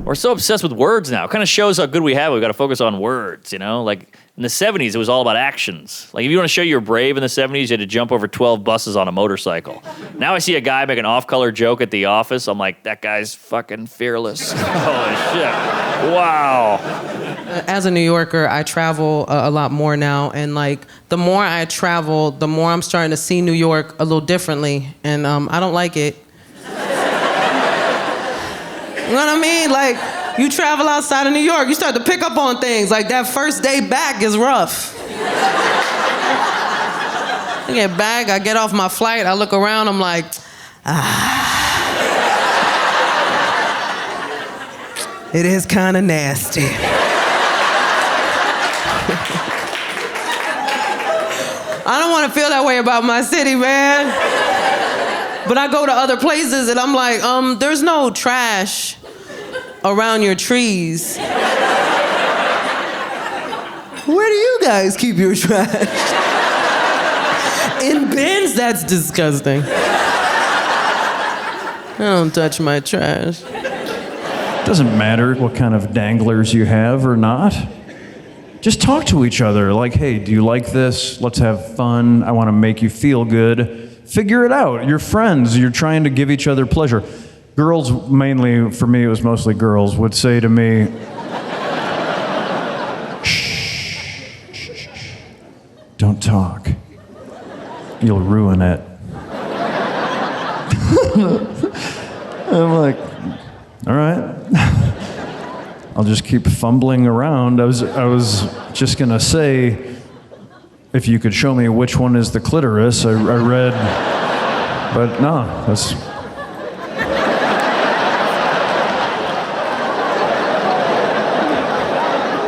We're so obsessed with words now. It kind of shows how good we have. We've got to focus on words, you know? Like, in the 70s, it was all about actions. Like, if you want to show you're brave in the 70s, you had to jump over 12 buses on a motorcycle. Now I see a guy make an off-color joke at the office. I'm like, that guy's fucking fearless. Holy shit. Wow. As a New Yorker, I travel a lot more now. And, like, the more I travel, the more I'm starting to see New York a little differently. And I don't like it. You know what I mean? Like, you travel outside of New York, you start to pick up on things. Like, that first day back is rough. I get back, I get off my flight, I look around, I'm like, it is kind of nasty. I don't want to feel that way about my city, man. But I go to other places and I'm like, there's no trash around your trees. Where do you guys keep your trash? In bins? That's disgusting. I don't touch my trash. Doesn't matter what kind of danglers you have or not. Just talk to each other. Like, hey, do you like this? Let's have fun. I want to make you feel good. Figure it out. You're friends. You're trying to give each other pleasure. Girls, mainly, for me, it was mostly girls, would say to me, shh, don't talk. You'll ruin it. I'm like, all right. I'll just keep fumbling around. I was just gonna say, if you could show me which one is the clitoris, I read, but no, that's...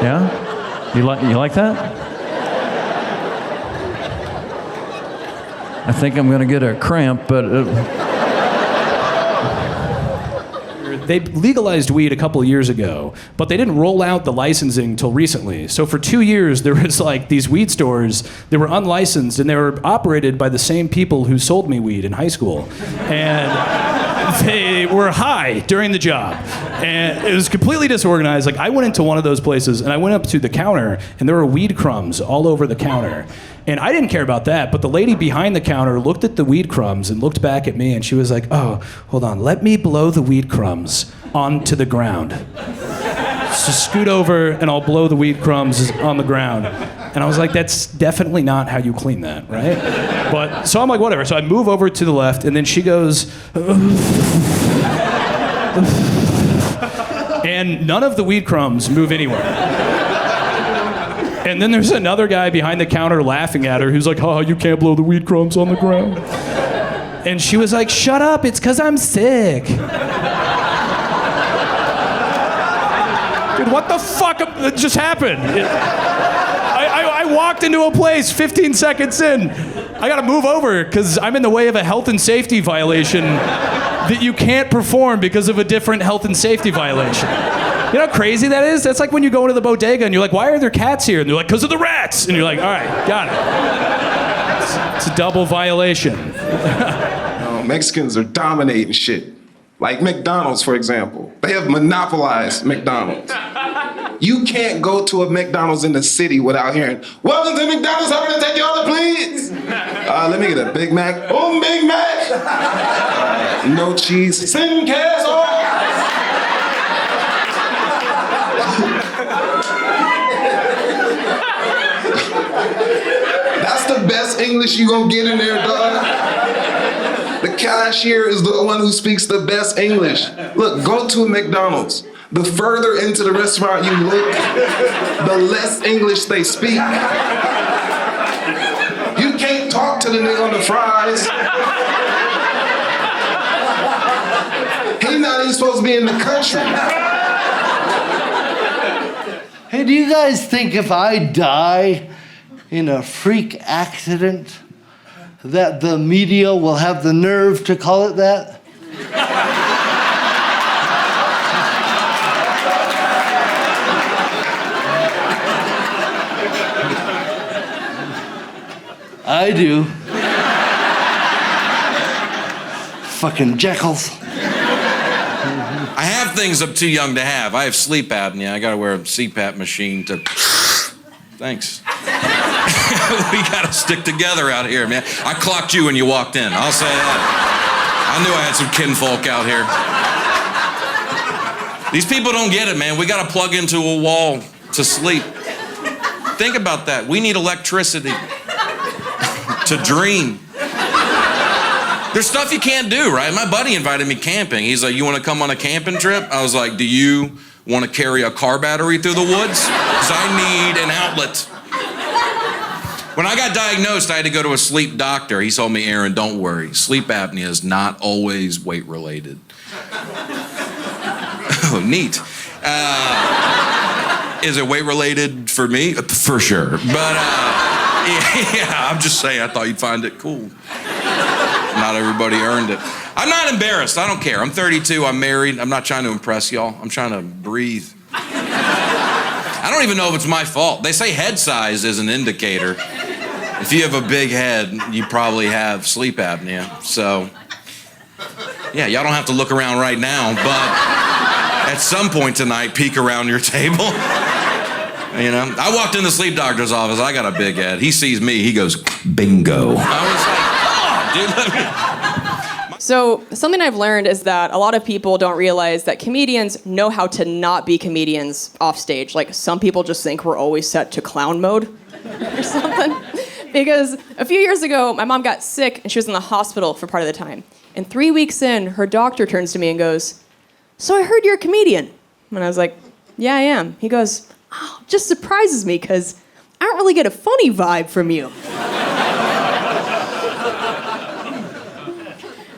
Yeah? You like that? I think I'm gonna get a cramp, but... They legalized weed a couple of years ago, but they didn't roll out the licensing till recently. So for 2 years, there was like these weed stores that were unlicensed, and they were operated by the same people who sold me weed in high school. And they were high during the job. And it was completely disorganized. Like, I went into one of those places, and I went up to the counter, and there were weed crumbs all over the counter. And I didn't care about that, but the lady behind the counter looked at the weed crumbs and looked back at me, and she was like, oh, hold on, let me blow the weed crumbs onto the ground. So scoot over, and I'll blow the weed crumbs on the ground. And I was like, that's definitely not how you clean that, right? But, so I'm like, whatever. So I move over to the left, and then she goes, and none of the weed crumbs move anywhere. And then there's another guy behind the counter laughing at her who's like, oh, you can't blow the weed crumbs on the ground. And she was like, shut up, it's 'cause I'm sick. Dude, what the fuck just happened? I walked into a place 15 seconds in. I gotta move over because I'm in the way of a health and safety violation that you can't perform because of a different health and safety violation. You know how crazy that is? That's like when you go into the bodega and you're like, why are there cats here? And they're like, because of the rats. And you're like, all right, got it. It's a double violation. Mexicans are dominating shit. Like McDonald's, for example. They have monopolized McDonald's. You can't go to a McDonald's in the city without hearing, welcome to McDonald's, I'm gonna take your order, please. Let me get a Big Mac. Oh, Big Mac. No cheese. Sin queso. That's the best English you gonna get in there, dog. The cashier is the one who speaks the best English. Look, go to a McDonald's. The further into the restaurant you look, the less English they speak. You can't talk to the nigga on the fries. He's not even supposed to be in the country. Hey, do you guys think if I die in a freak accident that the media will have the nerve to call it that? I do. Fucking jackals. I have things I'm too young to have. I have sleep apnea. I gotta wear a CPAP machine to... Thanks. We gotta stick together out here, man. I clocked you when you walked in. I'll say that. I knew I had some kinfolk out here. These people don't get it, man. We gotta plug into a wall to sleep. Think about that. We need electricity to dream. There's stuff you can't do, right? My buddy invited me camping. He's like, you want to come on a camping trip? I was like, do you want to carry a car battery through the woods? Because I need an outlet. When I got diagnosed, I had to go to a sleep doctor. He told me, Aaron, don't worry. Sleep apnea is not always weight-related. Oh, neat. Is it weight-related for me? For sure. But, yeah, I'm just saying, I thought you'd find it cool. Not everybody earned it. I'm not embarrassed. I don't care. I'm 32. I'm married. I'm not trying to impress y'all. I'm trying to breathe. I don't even know if it's my fault. They say head size is an indicator. If you have a big head, you probably have sleep apnea. So, yeah, y'all don't have to look around right now, but at some point tonight, peek around your table. You know, I walked in the sleep doctor's office. I got a big head. He sees me. He goes, bingo. I was like, so something I've learned is that a lot of people don't realize that comedians know how to not be comedians off stage. Like, some people just think we're always set to clown mode or something. Because a few years ago, my mom got sick and she was in the hospital for part of the time. And 3 weeks in, her doctor turns to me and goes, so I heard you're a comedian. And I was like, yeah, I am. He goes, oh, just surprises me because I don't really get a funny vibe from you.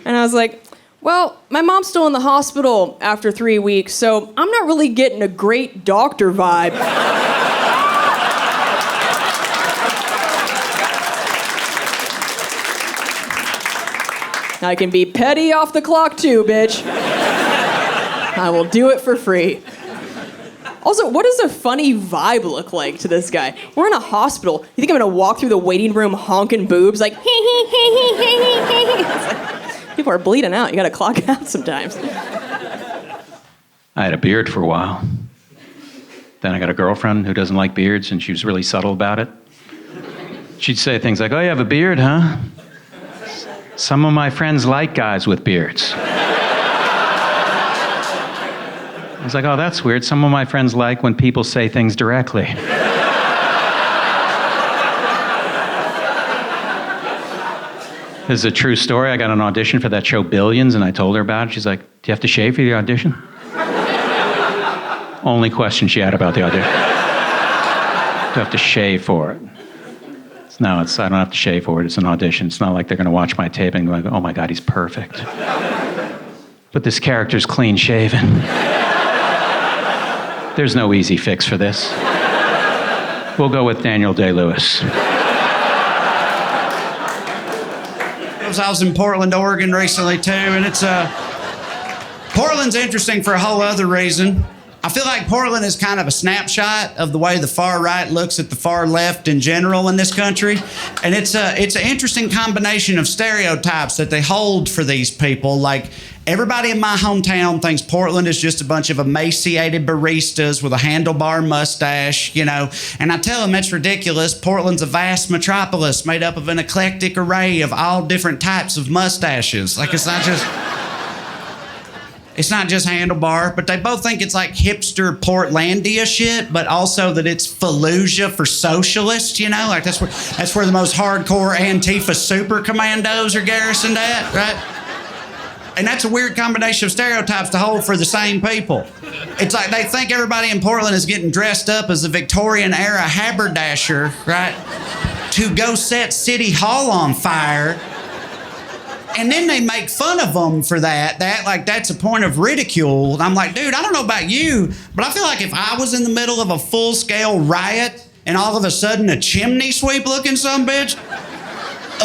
And I was like, well, my mom's still in the hospital after 3 weeks, so I'm not really getting a great doctor vibe. I can be petty off the clock too, bitch. I will do it for free. Also, what does a funny vibe look like to this guy? We're in a hospital. You think I'm gonna walk through the waiting room honking boobs like, hee hee hee hee hee hee hee? It's like, people are bleeding out. You gotta clock out sometimes. I had a beard for a while. Then I got a girlfriend who doesn't like beards, and she was really subtle about it. She'd say things like, oh, you have a beard, huh? Some of my friends like guys with beards. I was like, oh, that's weird. Some of my friends like when people say things directly. This is a true story. I got an audition for that show Billions, and I told her about it. She's like, do you have to shave for the audition? Only question she had about the audition. Do you have to shave for it? No, I don't have to shave for it. It's an audition. It's not like they're going to watch my tape and go, oh my God, he's perfect. But this character's clean shaven. There's no easy fix for this. We'll go with Daniel Day-Lewis. I was in Portland, Oregon recently too, and Portland's interesting for a whole other reason. I feel like Portland is kind of a snapshot of the way the far right looks at the far left in general in this country. And it's an interesting combination of stereotypes that they hold for these people. Like, everybody in my hometown thinks Portland is just a bunch of emaciated baristas with a handlebar mustache, you know. And I tell them that's ridiculous. Portland's a vast metropolis made up of an eclectic array of all different types of mustaches. Like, it's not just handlebar, but they both think it's like hipster Portlandia shit, but also that it's Fallujah for socialists, you know? Like, that's where the most hardcore Antifa super commandos are garrisoned at, right? And that's a weird combination of stereotypes to hold for the same people. It's like they think everybody in Portland is getting dressed up as a Victorian-era haberdasher, right? To go set City Hall on fire. And then they make fun of them for that. Like, that's a point of ridicule. And I'm like, dude, I don't know about you, but I feel like if I was in the middle of a full-scale riot and all of a sudden a chimney sweep-looking sumbitch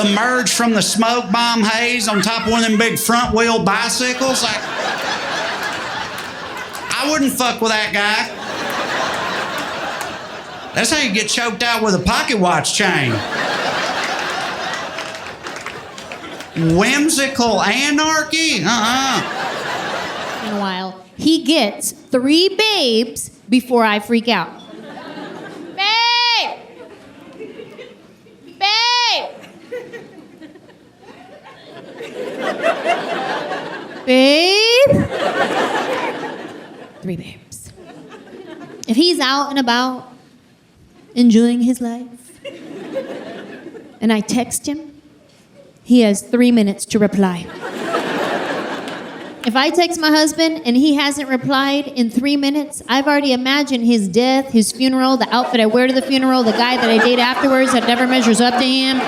emerged from the smoke bomb haze on top of one of them big front-wheel bicycles, like, I wouldn't fuck with that guy. That's how you get choked out with a pocket watch chain. Whimsical anarchy? In a while. he gets 3 babes before I freak out. Babe! Babe! Babe? 3 babes. If he's out and about, enjoying his life, and I text him, he has 3 minutes to reply. If I text my husband and he hasn't replied in 3 minutes, I've already imagined his death, his funeral, the outfit I wear to the funeral, the guy that I date afterwards that never measures up to him.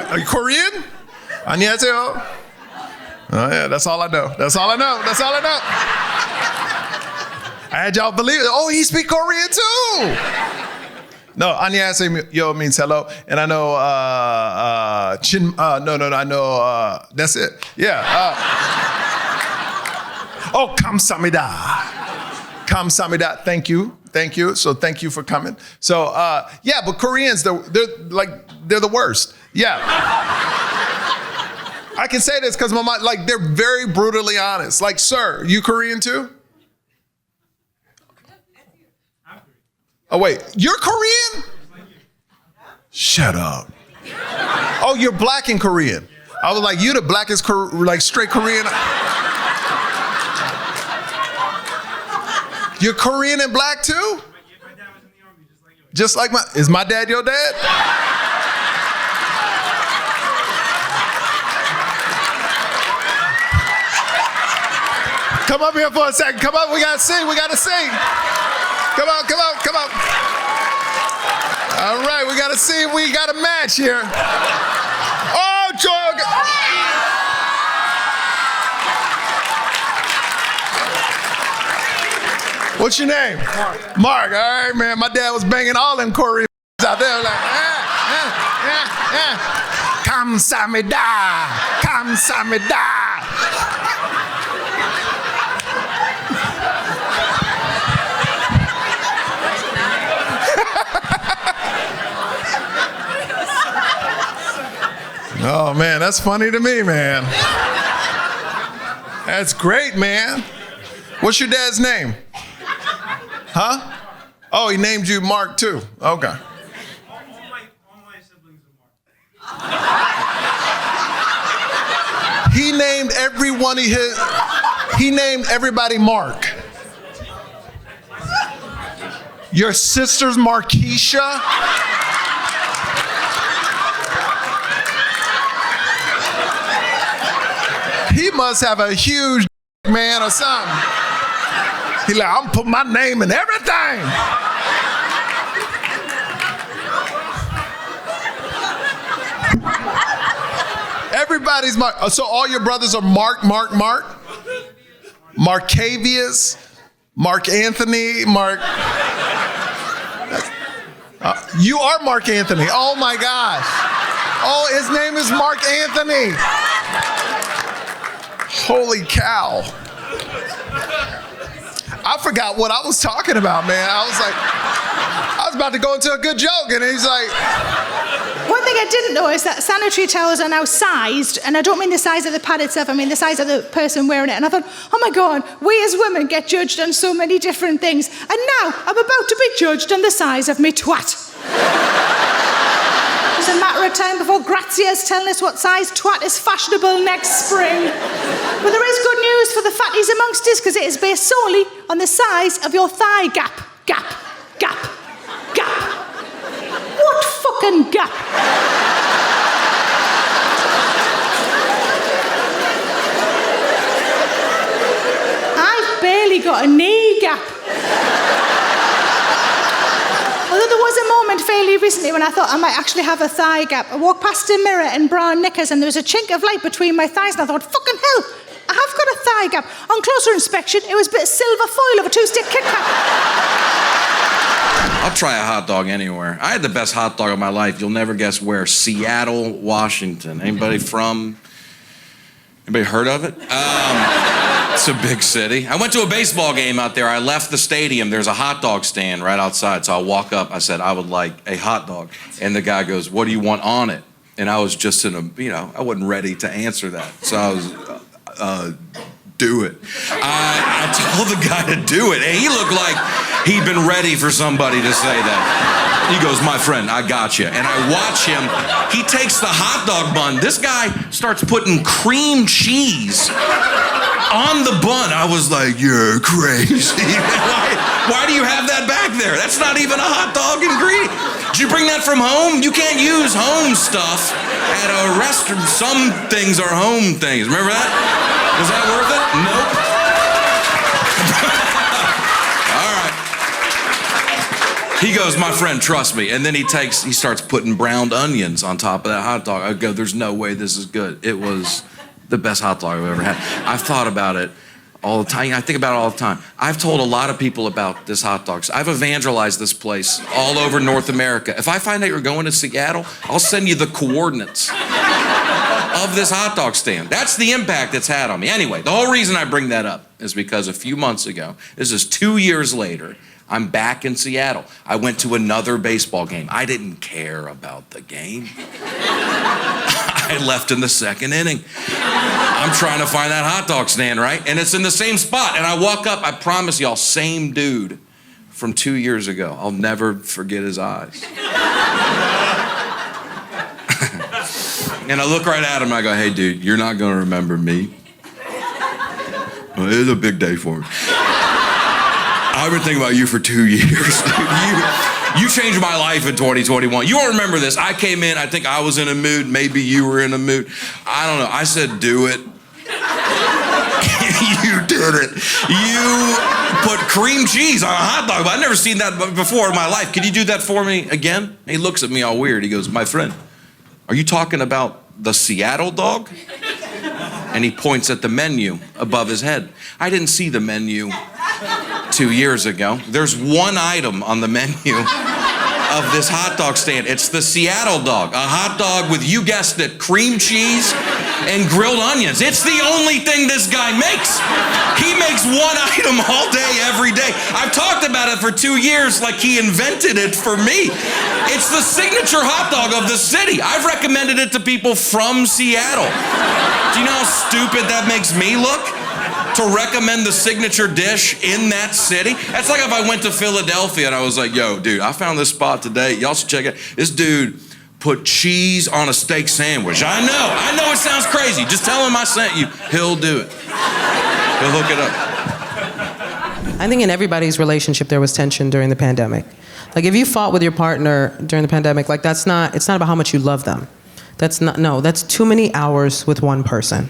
Are you Korean? 안녕하세요. Oh yeah, that's all I know. That's all I know. That's all I know. I had y'all believe it. Oh, he speak Korean too. No, 안녕하세요 means hello, and I know I know that's it. Yeah. Oh, 감사합니다. 감사합니다. Thank you. So thank you for coming. So yeah, but Koreans they're the worst. Yeah. I can say this because my mom, like, they're very brutally honest. Like, sir, you Korean too? Oh, wait, you're Korean? Shut up. Oh, you're black and Korean. I was like, you the blackest, straight Korean. You're Korean and black too? Just like is my dad your dad? Come up here for a second. Come up, we gotta see. Come on. All right, we gotta see if we got a match here. Oh, Joe. What's your name? Mark. All right, man. My dad was banging all them Koreans out there like, 감사합니다. Oh, man, that's funny to me, man. That's great, man. What's your dad's name? Huh? Oh, he named you Mark, too. Okay. All my siblings are Mark. He named he named everybody Mark. Your sister's Markeisha? He must have a huge man or something. He like, I'm putting my name in everything. Everybody's Mark. So all your brothers are Mark, Markavius, Mark Anthony, Mark. You are Mark Anthony. Oh my gosh. Oh, his name is Mark Anthony. Holy cow. I forgot what I was talking about, man. I was about to go into a good joke, and he's like... One thing I didn't know is that sanitary towels are now sized, and I don't mean the size of the pad itself, I mean the size of the person wearing it. And I thought, oh my God, we as women get judged on so many different things. And now I'm about to be judged on the size of me twat. It's a matter of time before Grazia's telling us what size twat is fashionable next spring. But there is good news for the fatties amongst us, because it is based solely on the size of your thigh gap. What fucking gap? I've barely got a knee gap. Although there was a moment fairly recently when I thought I might actually have a thigh gap. I walked past a mirror in brown knickers and there was a chink of light between my thighs, and I thought, fucking hell, I have got a thigh gap. On closer inspection, it was a bit of silver foil of a 2-stick Kit Kat. I'll try a hot dog anywhere. I had the best hot dog of my life. You'll never guess where. Seattle, Washington. Anybody heard of it? It's a big city. I went to a baseball game out there. I left the stadium. There's a hot dog stand right outside. So I walk up. I said, I would like a hot dog. And the guy goes, what do you want on it? And I was just I wasn't ready to answer that. So I was, do it. I told the guy to do it, and he looked like he'd been ready for somebody to say that. He goes, my friend, I got you. And I watch him. He takes the hot dog bun. This guy starts putting cream cheese on the bun. I was like, you're crazy. Why do you have that back there? That's not even a hot dog ingredient. Did you bring that from home? You can't use home stuff at a restaurant. Some things are home things. Remember that? Was that worth it? Nope. All right. He goes, my friend, trust me. And then he starts putting browned onions on top of that hot dog. I go, there's no way this is good. It was the best hot dog I've ever had. I've thought about it all the time. I think about it all the time. I've told a lot of people about this hot dog. I've evangelized this place all over North America. If I find out you're going to Seattle, I'll send you the coordinates of this hot dog stand. That's the impact it's had on me. Anyway, the whole reason I bring that up is because a few months ago, this is 2 years later, I'm back in Seattle. I went to another baseball game. I didn't care about the game. I left in the second inning. I'm trying to find that hot dog stand, right? And it's in the same spot. And I walk up, I promise y'all, same dude from 2 years ago. I'll never forget his eyes. And I look right at him and I go, hey, dude, you're not going to remember me. Well, it is a big day for me. I've been thinking about you for 2 years, dude. You changed my life in 2021. You won't remember this. I came in, I think I was in a mood. Maybe you were in a mood. I don't know. I said, do it. You did it. You put cream cheese on a hot dog. I've never seen that before in my life. Can you do that for me again? He looks at me all weird. He goes, my friend, are you talking about the Seattle dog? And he points at the menu above his head. I didn't see the menu 2 years ago. There's one item on the menu of this hot dog stand. It's the Seattle dog, a hot dog with, you guessed it, cream cheese and grilled onions. It's the only thing this guy makes. He makes one item all day, every day. I've talked about it for 2 years like he invented it for me. It's the signature hot dog of the city. I've recommended it to people from Seattle. Do you know how stupid that makes me look? To recommend the signature dish in that city? That's like if I went to Philadelphia and I was like, yo, dude, I found this spot today. Y'all should check it. This dude put cheese on a steak sandwich. I know it sounds crazy. Just tell him I sent you. He'll do it. He'll hook it up. I think in everybody's relationship there was tension during the pandemic. Like if you fought with your partner during the pandemic, like it's not about how much you love them. That's too many hours with one person.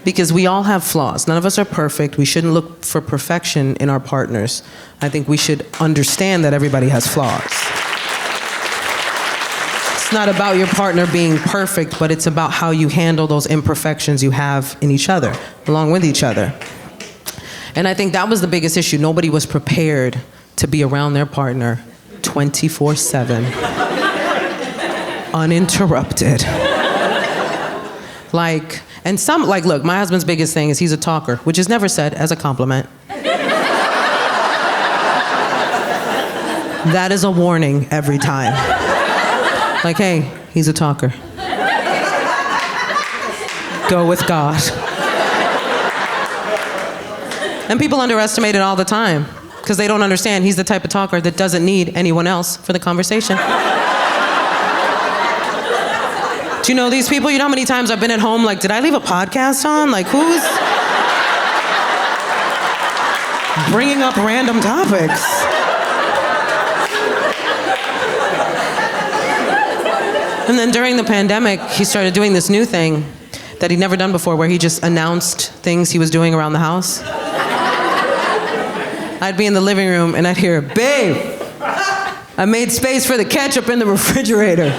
Because we all have flaws. None of us are perfect. We shouldn't look for perfection in our partners. I think we should understand that everybody has flaws. It's not about your partner being perfect, but it's about how you handle those imperfections you have in each other, along with each other. And I think that was the biggest issue. Nobody was prepared to be around their partner 24/7, uninterrupted. Look, my husband's biggest thing is he's a talker, which is never said as a compliment. That is a warning every time. Like, hey, he's a talker. Go with God. And people underestimate it all the time because they don't understand he's the type of talker that doesn't need anyone else for the conversation. Do you know these people? You know how many times I've been at home, like, did I leave a podcast on? Like, who's bringing up random topics? And then during the pandemic, he started doing this new thing that he'd never done before, where he just announced things he was doing around the house. I'd be in the living room and I'd hear, babe, I made space for the ketchup in the refrigerator.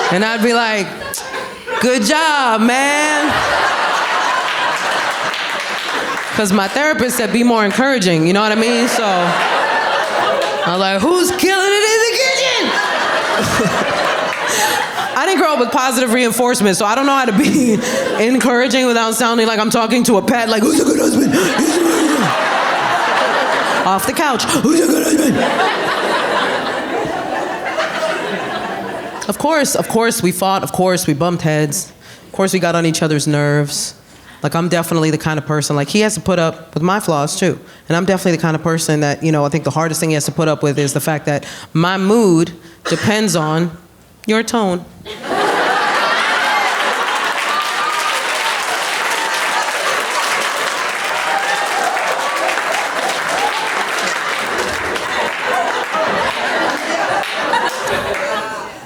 And I'd be like, good job, man. Because my therapist said be more encouraging, you know what I mean? So I was like, who's killing it in the kitchen? I didn't grow up with positive reinforcement, so I don't know how to be encouraging without sounding like I'm talking to a pet, like, who's a good husband? Off the couch. Of course, we fought. Of course, we bumped heads. Of course, we got on each other's nerves. Like, I'm definitely the kind of person, like, he has to put up with my flaws, too. And I'm definitely the kind of person that, I think the hardest thing he has to put up with is the fact that my mood depends on your tone.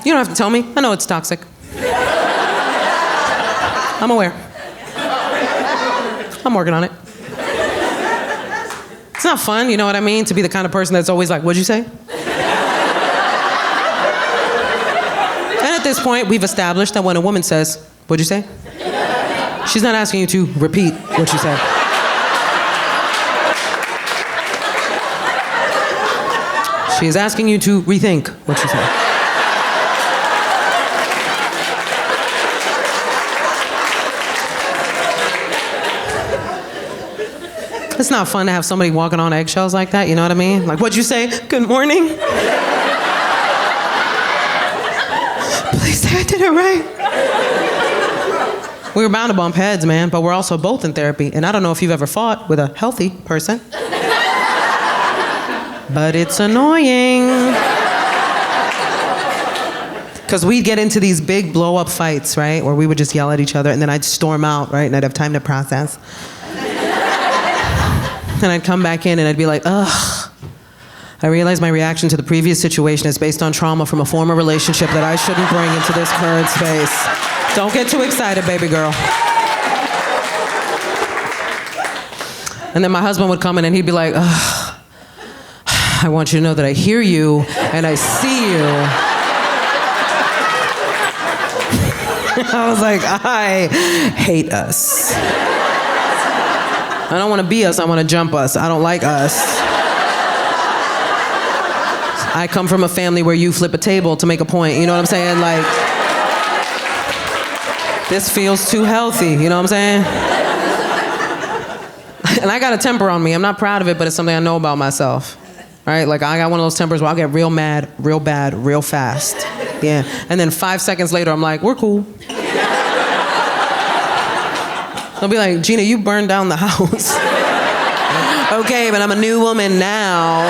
You don't have to tell me. I know it's toxic. I'm aware. I'm working on it. It's not fun, you know what I mean? To be the kind of person that's always like, what'd you say? And at this point, we've established that when a woman says, what'd you say? She's not asking you to repeat what you said. She is asking you to rethink what you said. It's not fun to have somebody walking on eggshells like that, you know what I mean? Like, what'd you say? Good morning? Please say I did it right. We were bound to bump heads, man, but we're also both in therapy. And I don't know if you've ever fought with a healthy person. But it's annoying. Because we'd get into these big blow-up fights, right? Where we would just yell at each other, and then I'd storm out, right? And I'd have time to process. And I'd come back in and I'd be like, ugh. I realize my reaction to the previous situation is based on trauma from a former relationship that I shouldn't bring into this current space. Don't get too excited, baby girl. And then my husband would come in and he'd be like, ugh. I want you to know that I hear you and I see you. I was like, I hate us. I don't want to be us, I want to jump us. I don't like us. I come from a family where you flip a table to make a point, you know what I'm saying? Like, this feels too healthy, you know what I'm saying? And I got a temper on me. I'm not proud of it, but it's something I know about myself. Right? Like, I got one of those tempers where I'll get real mad, real bad, real fast. Yeah. And then 5 seconds later, I'm like, we're cool. They'll be like, Gina, you burned down the house. Okay, but I'm a new woman now.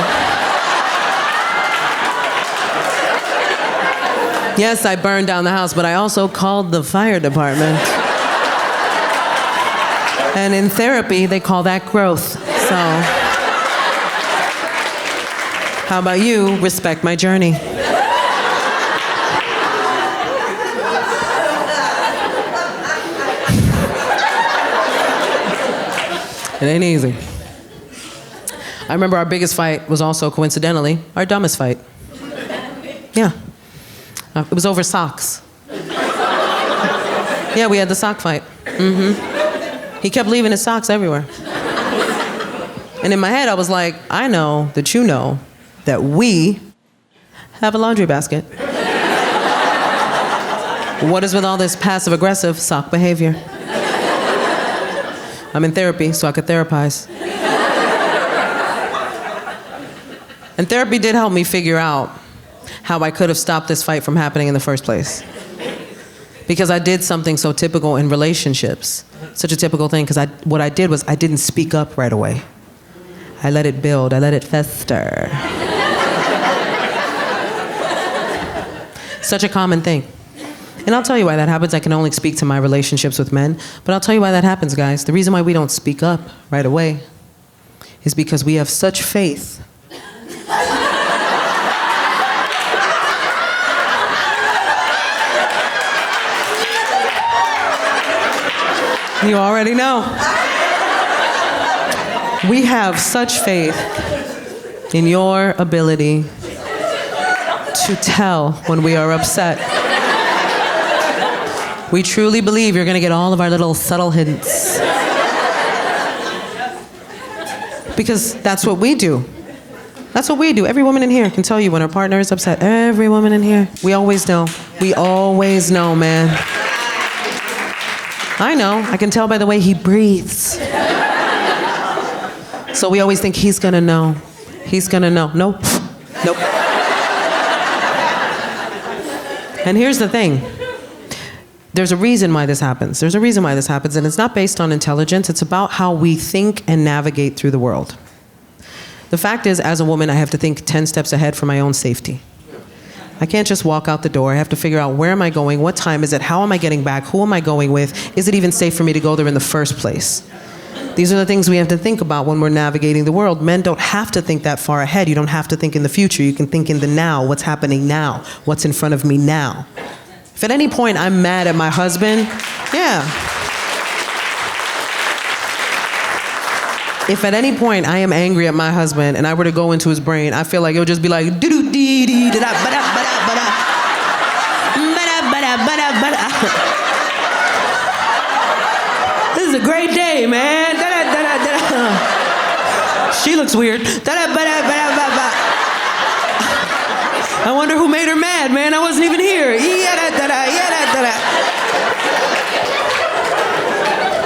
Yes, I burned down the house, but I also called the fire department. And in therapy, they call that growth. So, how about you respect my journey? It ain't easy. I remember our biggest fight was also, coincidentally, our dumbest fight. Yeah. It was over socks. Yeah, we had the sock fight. Mm-hmm. He kept leaving his socks everywhere. And in my head, I was like, I know that you know that we have a laundry basket. What is with all this passive-aggressive sock behavior? I'm in therapy, so I could therapize. And therapy did help me figure out how I could have stopped this fight from happening in the first place. Because I did something so typical in relationships, such a typical thing, because what I did was I didn't speak up right away. I let it build, I let it fester. Such a common thing. And I'll tell you why that happens. I can only speak to my relationships with men, but I'll tell you why that happens, guys. The reason why we don't speak up right away is because we have such faith. You already know. We have such faith in your ability to tell when we are upset. We truly believe you're going to get all of our little subtle hints. Because that's what we do. That's what we do. Every woman in here can tell you when her partner is upset. Every woman in here. We always know. We always know, man. I know. I can tell by the way he breathes. So we always think he's going to know. He's gonna know. Nope. Nope. And here's the thing. There's a reason why this happens. There's a reason why this happens, and it's not based on intelligence. It's about how we think and navigate through the world. The fact is, as a woman, I have to think 10 steps ahead for my own safety. I can't just walk out the door. I have to figure out, where am I going? What time is it? How am I getting back? Who am I going with? Is it even safe for me to go there in the first place? These are the things we have to think about when we're navigating the world. Men don't have to think that far ahead. You don't have to think in the future. You can think in the now. What's happening now? What's in front of me now? If at any point I'm mad at my husband, yeah. If at any point I am angry at my husband and I were to go into his brain, I feel like it would just be like, doo-doo-dee-dee-da-da, ba-da, ba-da, ba-da, ba-da, ba-da, ba-da, ba-da. This is a great day, man. Da-da, da-da, da-da. She looks weird. Da-da, ba-da, ba-da, ba-da. I wonder who made her mad, man. I wasn't even here. Yada, da-da, yada, da-da.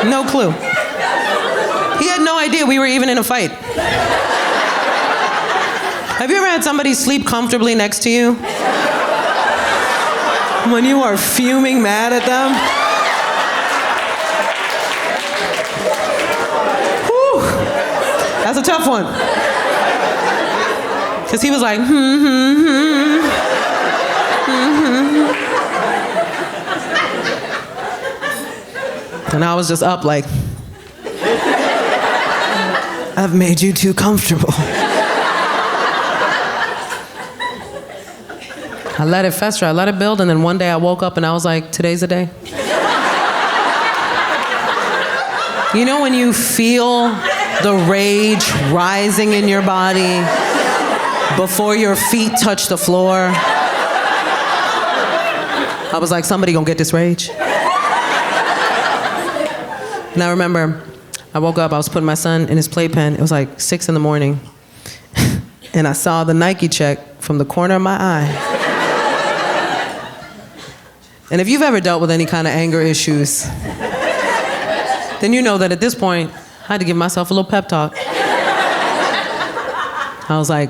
No clue. He had no idea we were even in a fight. Have you ever had somebody sleep comfortably next to you? When you are fuming mad at them? Whew. That's a tough one. Because he was like, And I was just up like, I've made you too comfortable. I let it fester, I let it build, and then one day I woke up and I was like, today's the day. You know when you feel the rage rising in your body before your feet touch the floor? I was like, somebody gonna get this rage. And I remember, I woke up, I was putting my son in his playpen. It was like 6 a.m. And I saw the Nike check from the corner of my eye. And if you've ever dealt with any kind of anger issues, then you know that at this point, I had to give myself a little pep talk. I was like,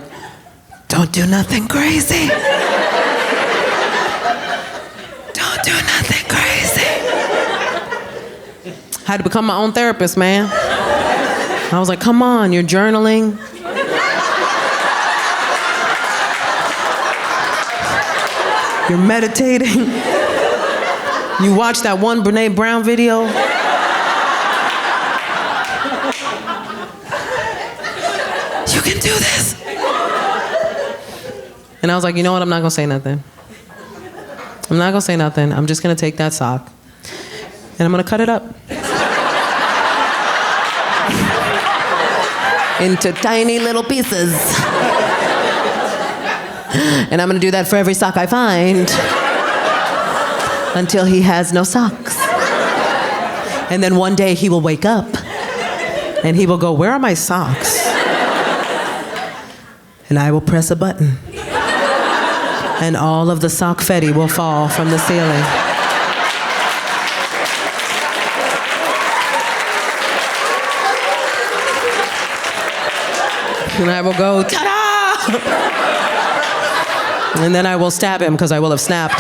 don't do nothing crazy. Don't do nothing crazy. I had to become my own therapist, man. I was like, come on, you're journaling. You're meditating. You watch that one Brene Brown video. You can do this. And I was like, you know what? I'm not gonna say nothing. I'm not gonna say nothing. I'm just gonna take that sock and I'm gonna cut it up into tiny little pieces. And I'm gonna do that for every sock I find until he has no socks. And then one day he will wake up and he will go, where are my socks? And I will press a button and all of the sock confetti will fall from the ceiling. And I will go, ta-da! And then I will stab him because I will have snapped.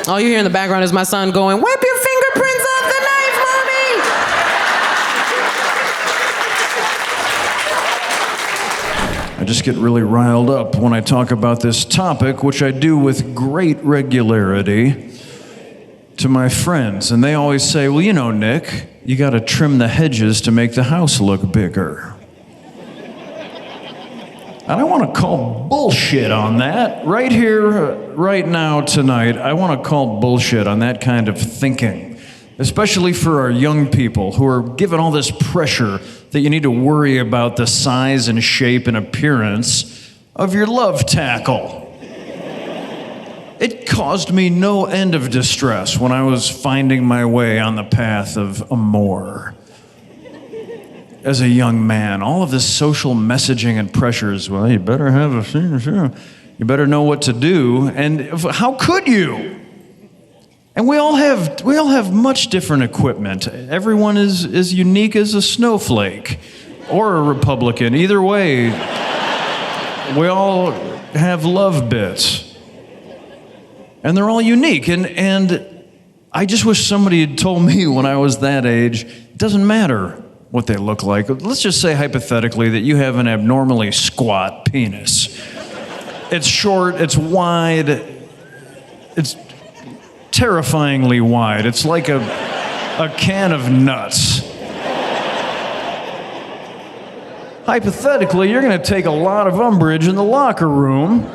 All you hear in the background is my son going, wipe your fingerprints off the knife, Mommy! I just get really riled up when I talk about this topic, which I do with great regularity, to my friends. And they always say, well, you know, Nick, you got to trim the hedges to make the house look bigger. And I want to call bullshit on that. Right here, right now, tonight, I want to call bullshit on that kind of thinking. Especially for our young people who are given all this pressure that you need to worry about the size and shape and appearance of your love tackle. It caused me no end of distress when I was finding my way on the path of amour. As a young man, all of this social messaging and pressures, well, you better have a, you better know what to do, and how could you? And we all have much different equipment. Everyone is unique as a snowflake or a Republican. Either way, we all have love bits. And they're all unique. And I just wish somebody had told me when I was that age, it doesn't matter what they look like. Let's just say hypothetically that you have an abnormally squat penis. It's short, it's wide, it's terrifyingly wide. It's like a can of nuts. Hypothetically, you're going to take a lot of umbrage in the locker room.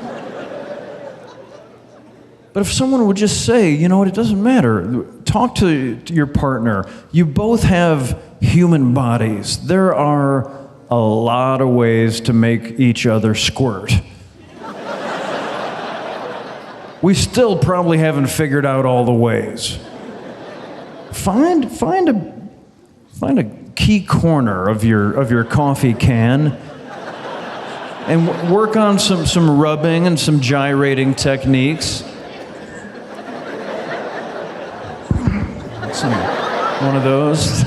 But if someone would just say, you know what, it doesn't matter. Talk to your partner. You both have human bodies. There are a lot of ways to make each other squirt. We still probably haven't figured out all the ways. Find a key corner of your coffee can and work on some rubbing and some gyrating techniques. One of those.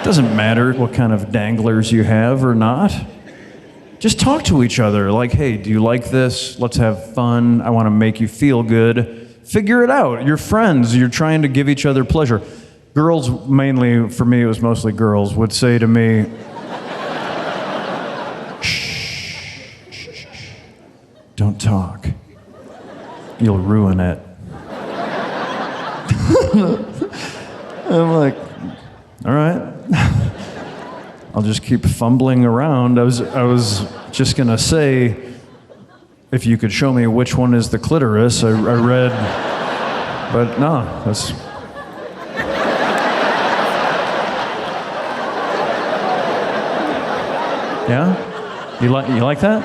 Doesn't matter what kind of danglers you have or not. Just talk to each other like, hey, do you like this? Let's have fun. I want to make you feel good. Figure it out. You're friends. You're trying to give each other pleasure. Girls, mainly, for me, it was mostly girls, would say to me, shh, don't talk. You'll ruin it. I'm like, all right. I'll just keep fumbling around. I was just gonna say, if you could show me which one is the clitoris, I read, but no, that's. Yeah? You like that?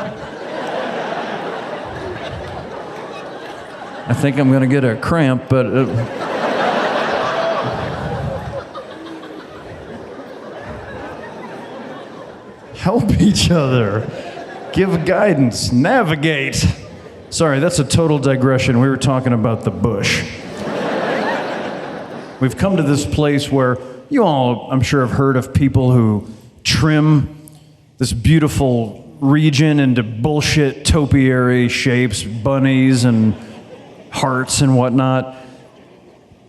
I think I'm gonna get a cramp, but. Help each other. Give guidance. Navigate. Sorry, that's a total digression. We were talking about the bush. We've come to this place where you all, I'm sure, have heard of people who trim this beautiful region into bullshit topiary shapes, bunnies and hearts and whatnot.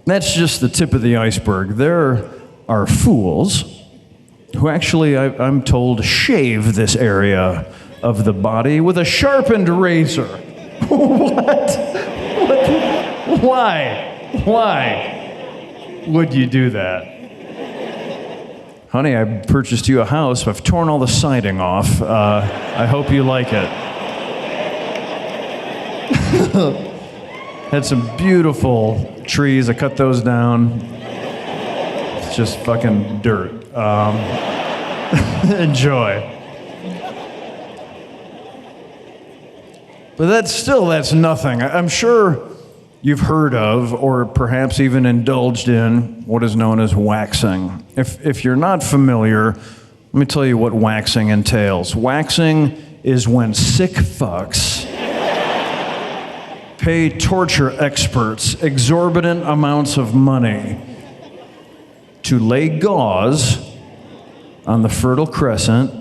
That's just the tip of the iceberg. There are fools who actually, I'm told, shave this area of the body with a sharpened razor. What? Why would you do that? Honey, I purchased you a house. I've torn all the siding off. I hope you like it. Had some beautiful trees. I cut those down. It's just fucking dirt. Enjoy. But that's nothing. I'm sure you've heard of, or perhaps even indulged in, what is known as waxing. If you're not familiar, let me tell you what waxing entails. Waxing is when sick fucks pay torture experts exorbitant amounts of money to lay gauze on the Fertile Crescent,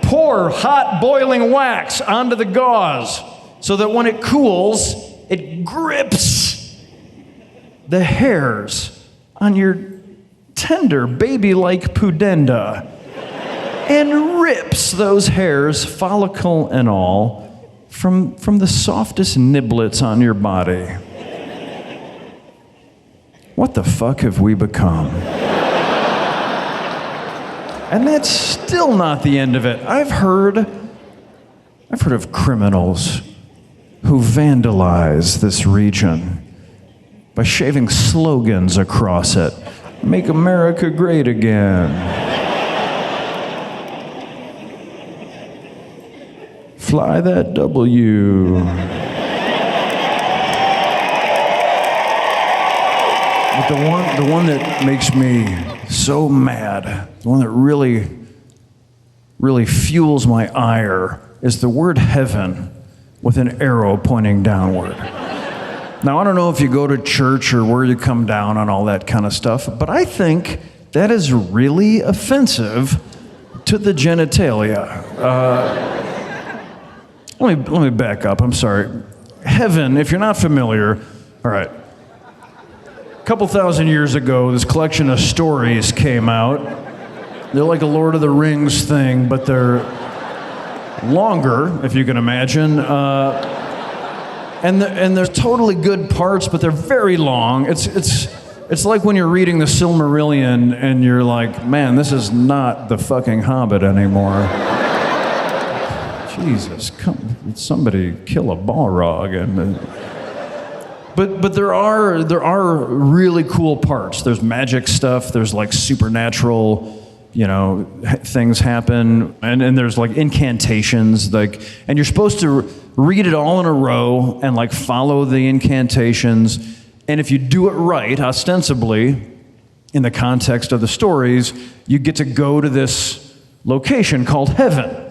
pour hot boiling wax onto the gauze so that when it cools, it grips the hairs on your tender baby-like pudenda and rips those hairs, follicle and all, from the softest niblets on your body. What the fuck have we become? And that's still not the end of it. I've heard of criminals who vandalize this region by shaving slogans across it. Make America great again. Fly that W. But the one that makes me so mad, the one that really fuels my ire, is the word heaven with an arrow pointing downward. Now, I don't know if you go to church or where you come down on all that kind of stuff, but I think that is really offensive to the genitalia. Let me back up, I'm sorry. Heaven, if you're not familiar, all right. A couple thousand years ago, this collection of stories came out. They're like a Lord of the Rings thing, but they're longer, if you can imagine. And they're totally good parts, but they're very long. It's like when you're reading the Silmarillion and you're like, man, this is not the fucking Hobbit anymore. Jesus, somebody kill a Balrog. But there are really cool parts. There's magic stuff. There's like supernatural, things happen, and there's like incantations, and you're supposed to read it all in a row and like follow the incantations. And if you do it right, ostensibly, in the context of the stories, you get to go to this location called heaven.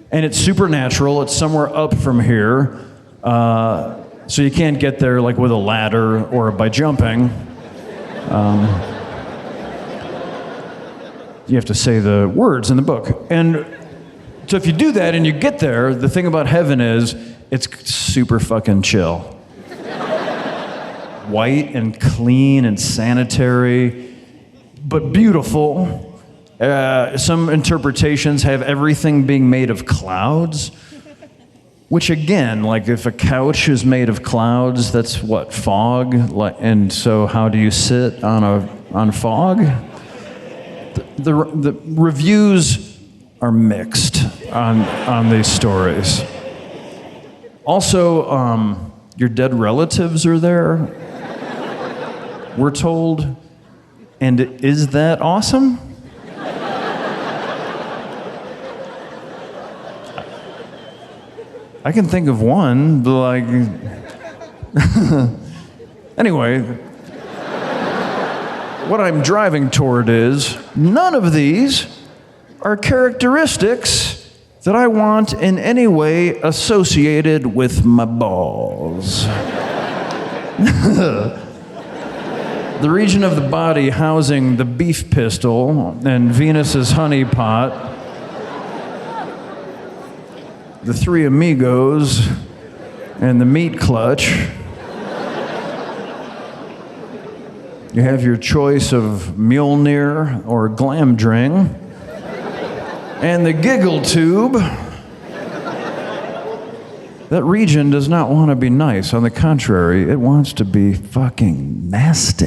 And it's supernatural. It's somewhere up from here. So you can't get there like with a ladder or by jumping. You have to say the words in the book. And so if you do that and you get there, the thing about heaven is it's super fucking chill. White and clean and sanitary, but beautiful. Some interpretations have everything being made of clouds, which again, like if a couch is made of clouds, that's what, fog? And so how do you sit on fog? The reviews are mixed on these stories. Also, your dead relatives are there, we're told. And is that awesome? I can think of one, but like... Anyway, what I'm driving toward is none of these are characteristics that I want in any way associated with my balls. The region of the body housing the beef pistol and Venus's honeypot, the three amigos, and the meat clutch. You have your choice of Mjolnir or Glamdring, and the giggle tube. That region does not want to be nice. On the contrary, it wants to be fucking nasty.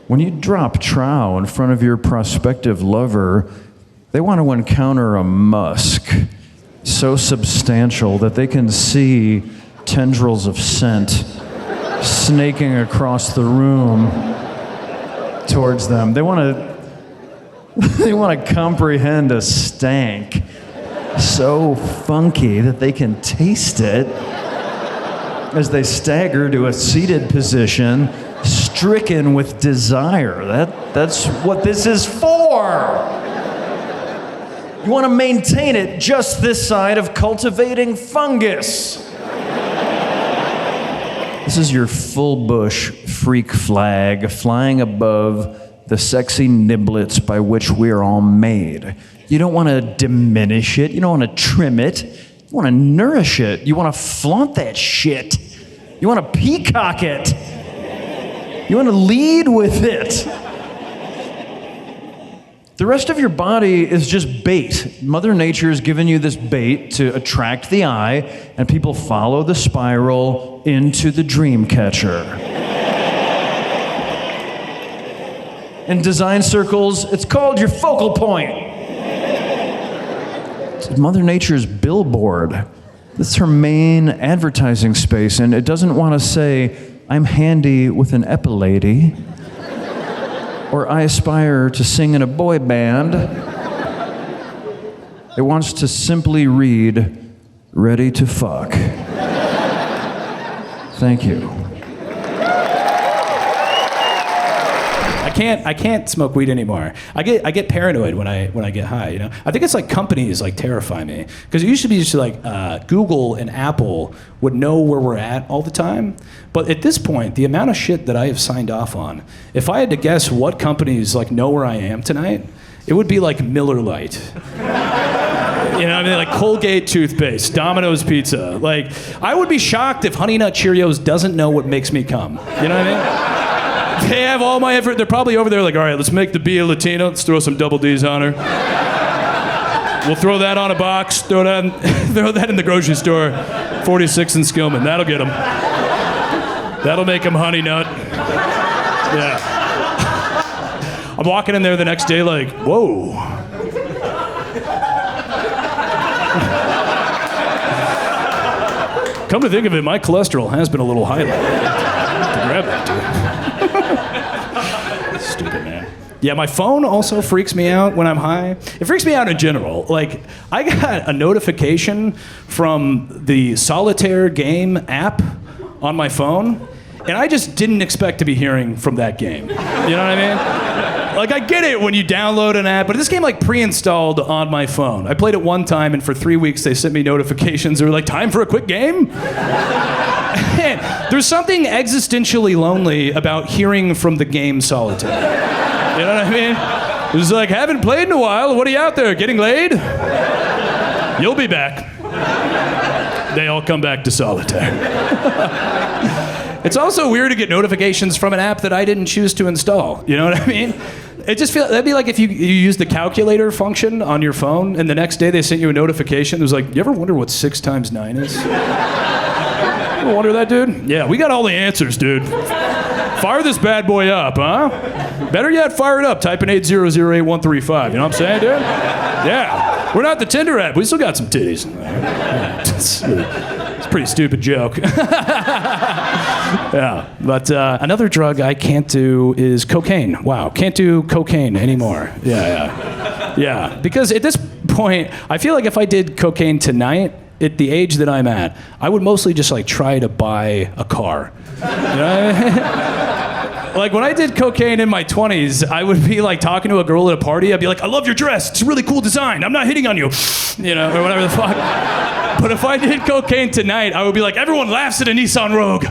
When you drop trow in front of your prospective lover, they want to encounter a musk so substantial that they can see tendrils of scent snaking across the room towards them. They want to comprehend a stank so funky that they can taste it as they stagger to a seated position, stricken with desire. That's what this is for. You want to maintain it just this side of cultivating fungus. This is your full bush freak flag flying above the sexy niblets by which we are all made. You don't want to diminish it. You don't want to trim it. You want to nourish it. You want to flaunt that shit. You want to peacock it. You want to lead with it. The rest of your body is just bait. Mother Nature has given you this bait to attract the eye, and people follow the spiral into the dream catcher. In design circles, it's called your focal point. It's Mother Nature's billboard. It's her main advertising space, and it doesn't want to say, I'm handy with an epilady, or I aspire to sing in a boy band. It wants to simply read, ready to fuck. Thank you. I can't smoke weed anymore. I get paranoid when I get high. You know, I think it's like companies like terrify me because it used to be just like Google and Apple would know where we're at all the time. But at this point, the amount of shit that I have signed off on, if I had to guess what companies like know where I am tonight, it would be like Miller Lite. You know what I mean? Like Colgate toothpaste, Domino's pizza. Like, I would be shocked if Honey Nut Cheerios doesn't know what makes me come. You know what I mean? They have all my effort. They're probably over there like, all right, let's make the Bia Latina. Let's throw some double D's on her. We'll throw that on a box. Throw that in the grocery store. 46 in Skillman. That'll get them. That'll make them Honey Nut. Yeah. I'm walking in there the next day like, whoa. Come to think of it, my cholesterol has been a little high lately. Grab that, dude. Stupid, man. Yeah, my phone also freaks me out when I'm high. It freaks me out in general. Like, I got a notification from the Solitaire game app on my phone, and I just didn't expect to be hearing from that game. You know what I mean? Like, I get it when you download an app, but this game like pre-installed on my phone. I played it one time, and for 3 weeks they sent me notifications. They were like, time for a quick game? Man, there's something existentially lonely about hearing from the game Solitaire. You know what I mean? It's like, haven't played in a while. What are you out there, getting laid? You'll be back. They all come back to Solitaire. It's also weird to get notifications from an app that I didn't choose to install. You know what I mean? It just feels, that'd be like if you use the calculator function on your phone and the next day they sent you a notification that was like, you ever wonder what 6 times 9 is? You ever wonder that, dude? Yeah, we got all the answers, dude. Fire this bad boy up, huh? Better yet, fire it up. Type in 8008135. You know what I'm saying, dude? Yeah. We're not the Tinder app. We still got some titties. It's a pretty stupid joke. Yeah, but another drug I can't do is cocaine. Wow, can't do cocaine anymore. Yeah. Because at this point, I feel like if I did cocaine tonight, at the age that I'm at, I would mostly just like try to buy a car. You know what I mean? Like when I did cocaine in my 20s, I would be like talking to a girl at a party. I'd be like, I love your dress. It's a really cool design. I'm not hitting on you. You know, or whatever the fuck. But if I did cocaine tonight, I would be like, everyone laughs at a Nissan Rogue.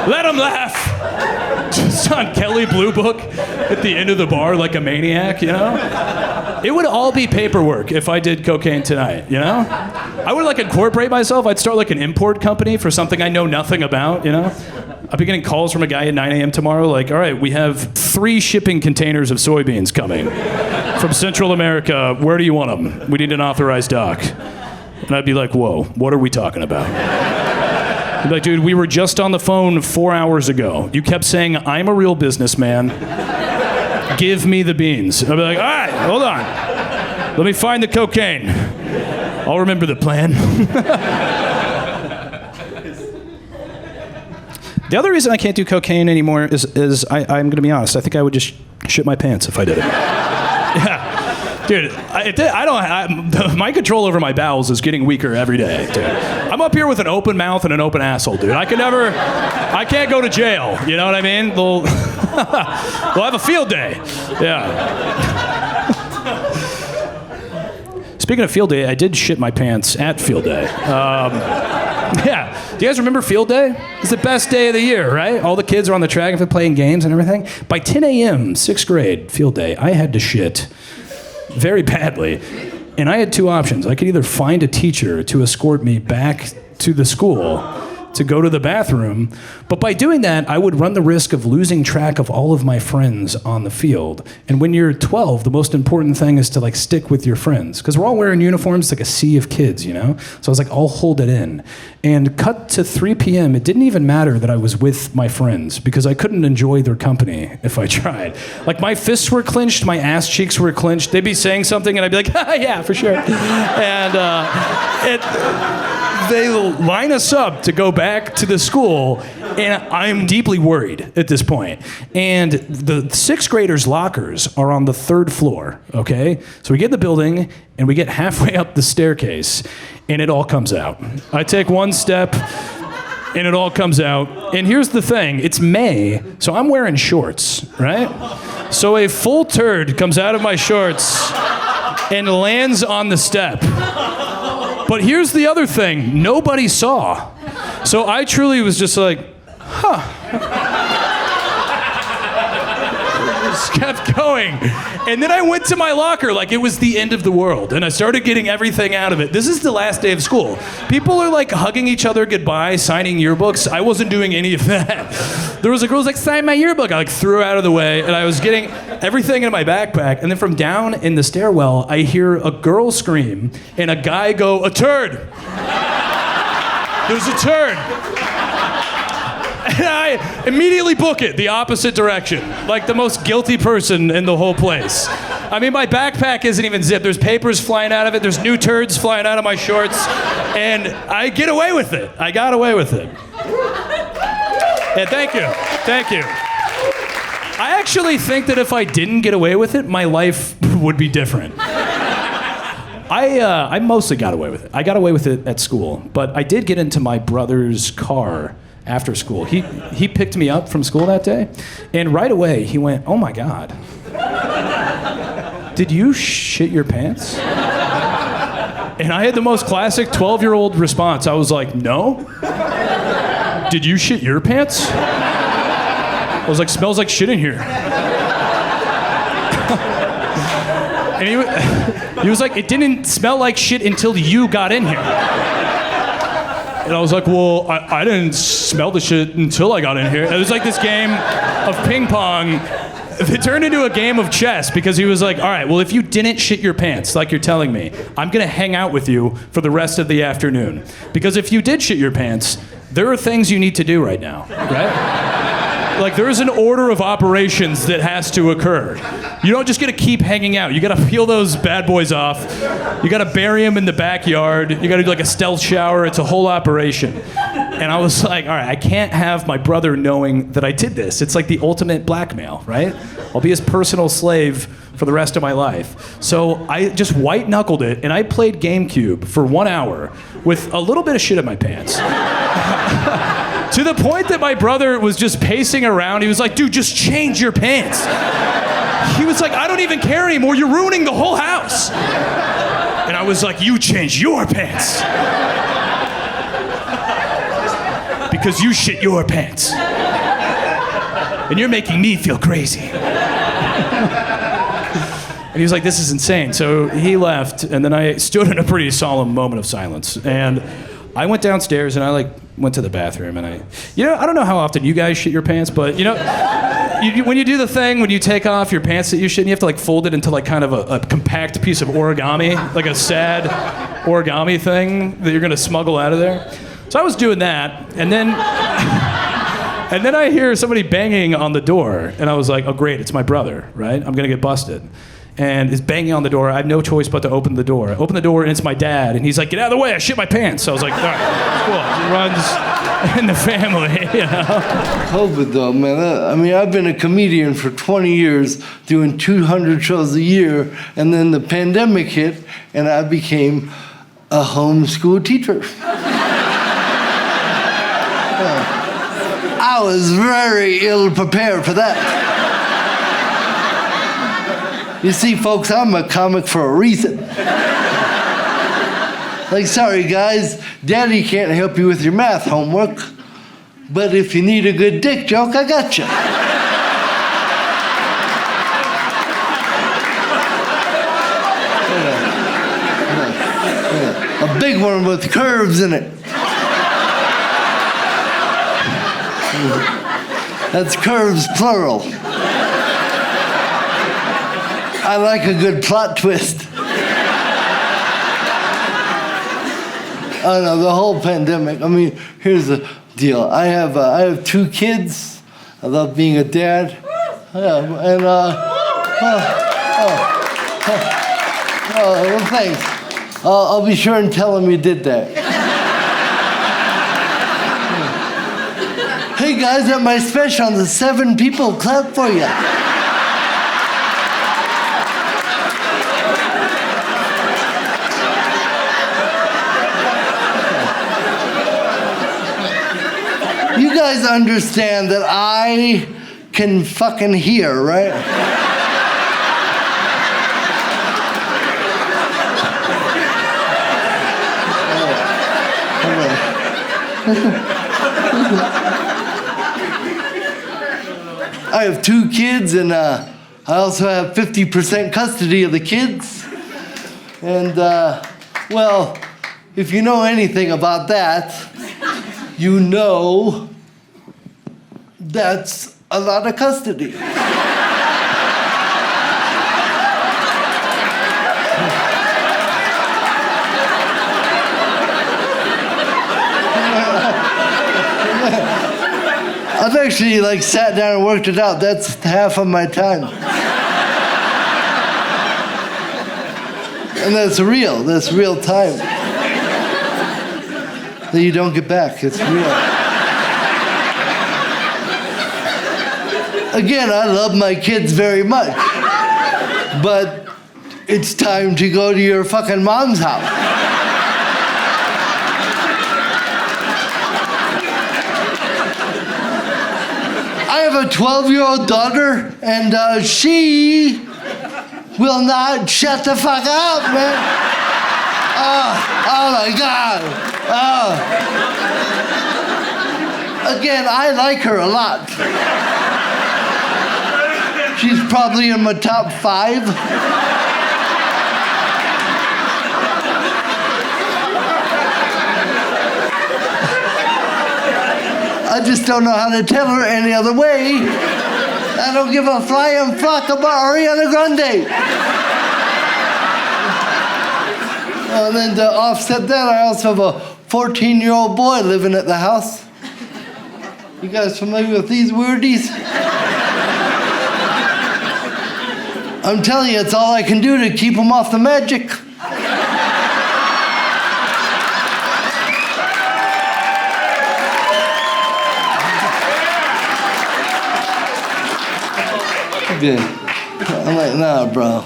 Let them laugh. Just on Kelly Blue Book at the end of the bar like a maniac, you know? It would all be paperwork if I did cocaine tonight, you know? I would like incorporate myself. I'd start like an import company for something I know nothing about, you know? I'll be getting calls from a guy at 9 a.m. tomorrow like, all right, we have 3 shipping containers of soybeans coming from Central America. Where do you want them? We need an authorized dock. And I'd be like, whoa, what are we talking about? I'd be like, dude, we were just on the phone 4 hours ago. You kept saying, I'm a real businessman. Give me the beans. I'd be like, all right, hold on. Let me find the cocaine. I'll remember the plan. The other reason I can't do cocaine anymore is I'm going to be honest. I think I would just shit my pants if I did it. Yeah. Dude, my control over my bowels is getting weaker every day, dude. I'm up here with an open mouth and an open asshole, dude. I can't go to jail, you know what I mean? They'll have a field day. Yeah. Speaking of field day, I did shit my pants at field day. Yeah. Do you guys remember field day? It's the best day of the year, right? All the kids are on the track and they're playing games and everything. By 10 a.m., 6th grade, field day, I had to shit very badly. And I had 2 options. I could either find a teacher to escort me back to the school to go to the bathroom, but by doing that, I would run the risk of losing track of all of my friends on the field. And when you're 12, the most important thing is to like stick with your friends, because we're all wearing uniforms, like a sea of kids, you know? So I was like, I'll hold it in. And cut to 3 p.m., it didn't even matter that I was with my friends, because I couldn't enjoy their company if I tried. Like my fists were clenched, my ass cheeks were clenched. They'd be saying something and I'd be like, yeah, for sure. And they line us up to go back to the school, and I'm deeply worried at this point. And the 6th graders' lockers are on the 3rd floor, okay? So we get in the building, and we get halfway up the staircase, and it all comes out. I take one step, and it all comes out. And here's the thing, it's May, so I'm wearing shorts, right? So a full turd comes out of my shorts and lands on the step. But here's the other thing, nobody saw. So I truly was just like, huh. Just kept going. And then I went to my locker like it was the end of the world. And I started getting everything out of it. This is the last day of school. People are like hugging each other goodbye, signing yearbooks. I wasn't doing any of that. There was a girl who was like, sign my yearbook. I like threw it out of the way. And I was getting everything in my backpack. And then from down in the stairwell, I hear a girl scream and a guy go, a turd. There's a turd. And I immediately book it the opposite direction, like the most guilty person in the whole place. I mean, my backpack isn't even zipped. There's papers flying out of it. There's new turds flying out of my shorts. And I get away with it. I got away with it. And thank you. Thank you. I actually think that if I didn't get away with it, my life would be different. I mostly got away with it. I got away with it at school, but I did get into my brother's car after school. He picked me up from school that day, and right away he went, oh my God. Did you shit your pants? And I had the most classic 12-year-old response. I was like, no. Did you shit your pants? I was like, smells like shit in here. And he was like, it didn't smell like shit until you got in here. And I was like, well, I didn't smell the shit until I got in here. It was like this game of ping pong. It turned into a game of chess because he was like, all right, well, if you didn't shit your pants like you're telling me, I'm going to hang out with you for the rest of the afternoon. Because if you did shit your pants, there are things you need to do right now, right? Like, there's an order of operations that has to occur. You don't just get to keep hanging out. You got to peel those bad boys off. You got to bury them in the backyard. You got to do like a stealth shower. It's a whole operation. And I was like, all right, I can't have my brother knowing that I did this. It's like the ultimate blackmail, right? I'll be his personal slave for the rest of my life. So I just white-knuckled it, and I played GameCube for 1 hour with a little bit of shit in my pants. To the point that my brother was just pacing around. He was like, dude, just change your pants. He was like, I don't even care anymore. You're ruining the whole house. And I was like, you change your pants. Because you shit your pants. And you're making me feel crazy. And he was like, this is insane. So he left, and then I stood in a pretty solemn moment of silence. And I went downstairs, and I went to the bathroom, and I don't know how often you guys shit your pants, but when you do the thing, when you take off your pants that you shit, and you have to fold it into kind of a compact piece of origami, like a sad origami thing that you're gonna smuggle out of there. So I was doing that, and then I hear somebody banging on the door, and I was like, oh great, it's my brother, right? I'm gonna get busted. And is banging on the door. I have no choice but to open the door. I open the door, and it's my dad. And he's like, get out of the way, I shit my pants. So I was like, all right, cool. It runs in the family, you know? COVID, though, man. I've been a comedian for 20 years, doing 200 shows a year, and then the pandemic hit, and I became a homeschool teacher. I was very ill prepared for that. You see, folks, I'm a comic for a reason. Sorry, guys, Daddy can't help you with your math homework, but if you need a good dick joke, I got you. A big one with curves in it. That's curves, plural. I like a good plot twist. Oh no, the whole pandemic. Here's the deal. I have 2 kids. I love being a dad. Well, thanks. I'll be sure and tell him you did that. Hey guys, at my special, the 7 people clap for you. guys understand that I can fucking hear, right? I have 2 kids, and I also have 50% custody of the kids. And, well, if you know anything about that, you know that's a lot of custody. I've actually sat down and worked it out. That's half of my time. And that's real. That's real time. That you don't get back. It's real. Again, I love my kids very much. But it's time to go to your fucking mom's house. I have a 12-year-old daughter, and she will not shut the fuck up, man. Oh my God. Again, I like her a lot. She's probably in my top 5. I just don't know how to tell her any other way. I don't give a flying fuck about Ariana Grande. And then to offset that, I also have a 14-year-old boy living at the house. You guys familiar with these weirdies? I'm telling you, it's all I can do to keep him off the magic. I'm like, nah, bro.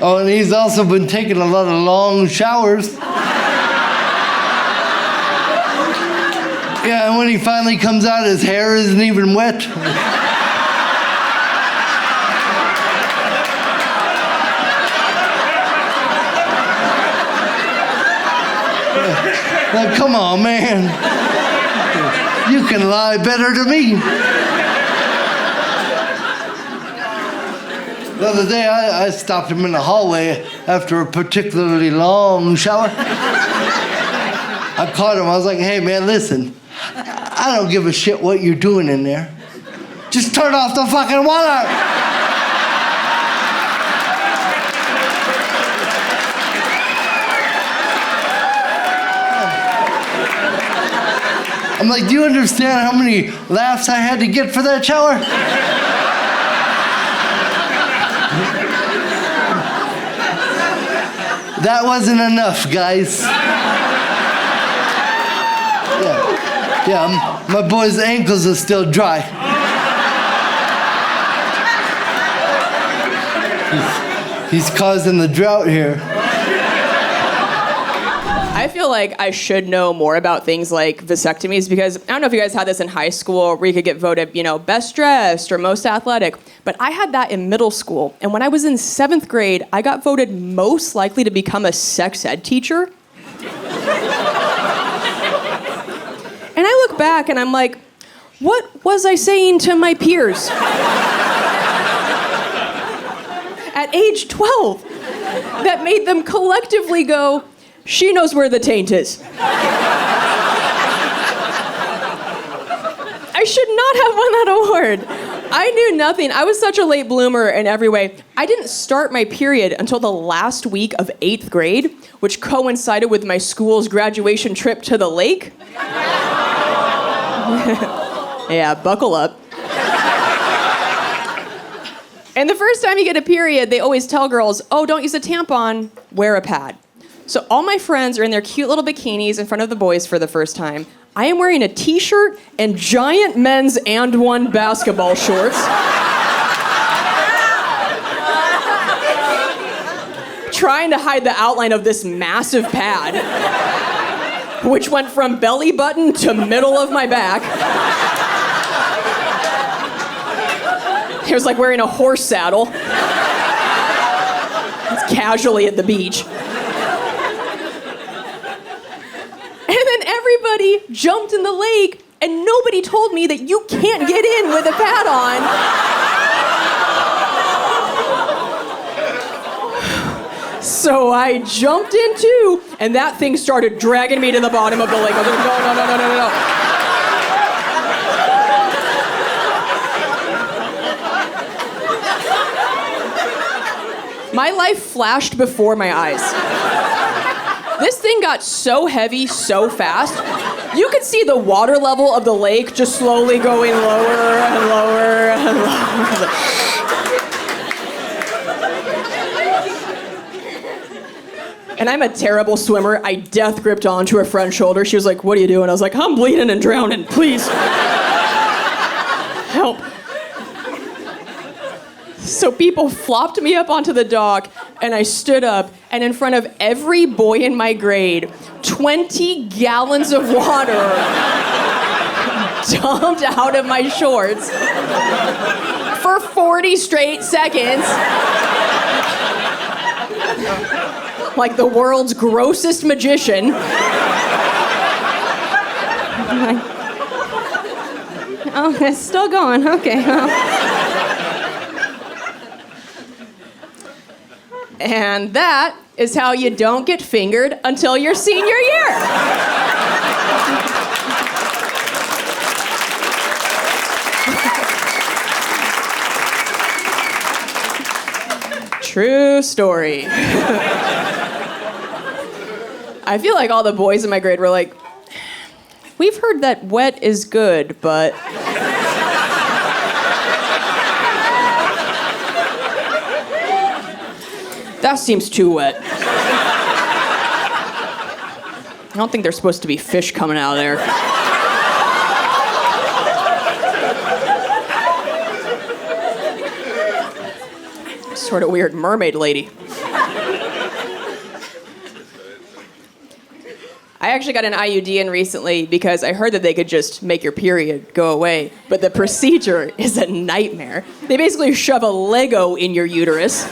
Oh, and he's also been taking a lot of long showers. Yeah, and when he finally comes out, his hair isn't even wet. Like, come on, man. You can lie better to me. The other day, I stopped him in the hallway after a particularly long shower. I caught him. I was like, hey, man, listen. I don't give a shit what you're doing in there. Just turn off the fucking water. I'm like, do you understand how many laughs I had to get for that shower? That wasn't enough, guys. Yeah, my boy's ankles are still dry. He's causing the drought here. I feel like I should know more about things like vasectomies because I don't know if you guys had this in high school where you could get voted, best dressed or most athletic, but I had that in middle school. And when I was in 7th grade, I got voted most likely to become a sex ed teacher. And I look back and I'm like, what was I saying to my peers? At age 12, that made them collectively go, she knows where the taint is. I should not have won that award. I knew nothing. I was such a late bloomer in every way. I didn't start my period until the last week of 8th grade, which coincided with my school's graduation trip to the lake. Yeah, buckle up. And the first time you get a period, they always tell girls, oh, don't use a tampon, wear a pad. So all my friends are in their cute little bikinis in front of the boys for the first time. I am wearing a t-shirt and giant men's and one basketball shorts. Trying to hide the outline of this massive pad. which went from belly button to middle of my back. It was like wearing a horse saddle. It's casually at the beach. And then everybody jumped in the lake, and nobody told me that you can't get in with a pad on. So I jumped in too, and that thing started dragging me to the bottom of the lake. I was like, no. My life flashed before my eyes. This thing got so heavy so fast, you could see the water level of the lake just slowly going lower and lower and lower. And I'm a terrible swimmer. I death gripped onto her friend's shoulder. She was like, "What are you doing?" I was like, "I'm bleeding and drowning, please. Help." So people flopped me up onto the dock, and I stood up, and in front of every boy in my grade, 20 gallons of water dumped out of my shorts for 40 straight seconds. Like the world's grossest magician. Oh, it's still going. Okay. Well. And that is how you don't get fingered until your senior year. True story. I feel like all the boys in my grade were like, "We've heard that wet is good, but..." That seems too wet. I don't think there's supposed to be fish coming out of there. Sort of weird mermaid lady. I actually got an IUD in recently because I heard that they could just make your period go away, but the procedure is a nightmare. They basically shove a Lego in your uterus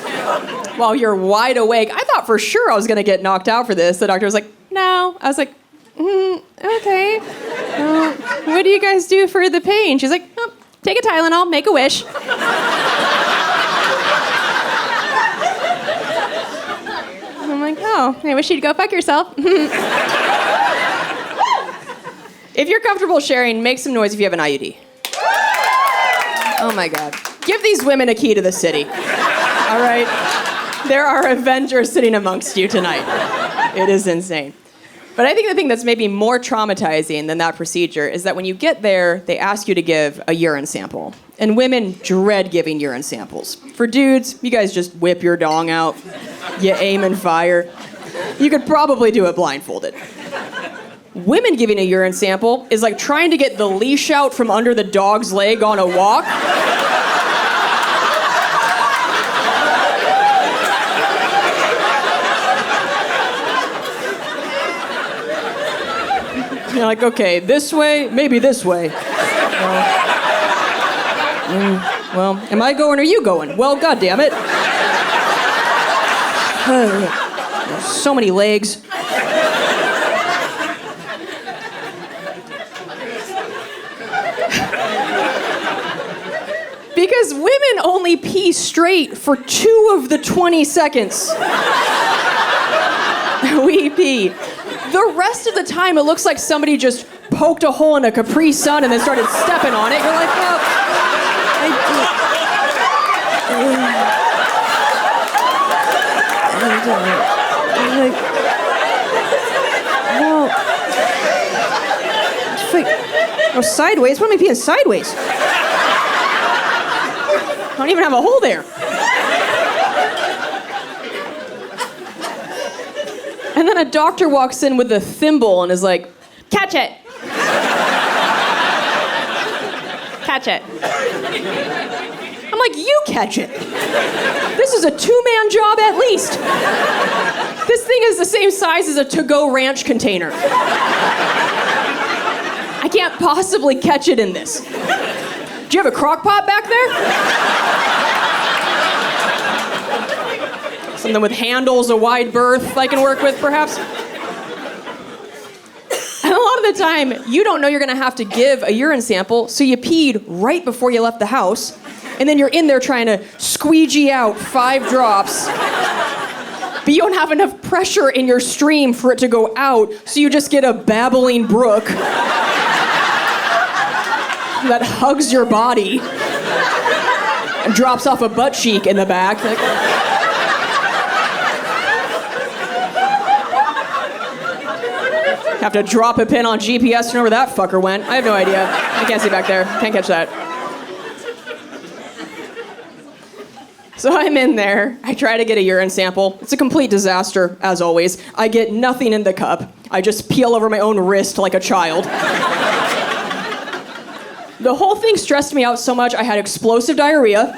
while you're wide awake. I thought for sure I was gonna get knocked out for this. The doctor was like, "No." I was like, "Okay. What do you guys do for the pain?" She's like, "Oh, take a Tylenol, make a wish." I'm like, "Oh, I wish you'd go fuck yourself." If you're comfortable sharing, make some noise if you have an IUD. Oh my God. Give these women a key to the city. All right? There are Avengers sitting amongst you tonight. It is insane. But I think the thing that's maybe more traumatizing than that procedure is that when you get there, they ask you to give a urine sample. And women dread giving urine samples. For dudes, you guys just whip your dong out. You aim and fire. You could probably do it blindfolded. Women giving a urine sample is like trying to get the leash out from under the dog's leg on a walk. You're like, okay, this way, maybe this way. Well, am I going or are you going? Well, goddammit. So many legs. Because women only pee straight for 2 of the 20 seconds we pee. The rest of the time, it looks like somebody just poked a hole in a Capri Sun and then started stepping on it. You're like, no, oh, sideways? What am I peeing sideways? I don't even have a hole there. And then a doctor walks in with a thimble and is like, "Catch it. Catch it." I'm like, you catch it. This is a 2-man job at least. This thing is the same size as a to-go ranch container. I can't possibly catch it in this. Do you have a crock pot back there? Something with handles, a wide berth I can work with, perhaps? And a lot of the time, you don't know you're gonna have to give a urine sample, so you peed right before you left the house, and then you're in there trying to squeegee out 5 drops, but you don't have enough pressure in your stream for it to go out, so you just get a babbling brook that hugs your body and drops off a butt cheek in the back. Have to drop a pin on GPS to know where that fucker went. I have no idea. I can't see back there. Can't catch that. So I'm in there. I try to get a urine sample. It's a complete disaster, as always. I get nothing in the cup. I just peel over my own wrist like a child. The whole thing stressed me out so much I had explosive diarrhea.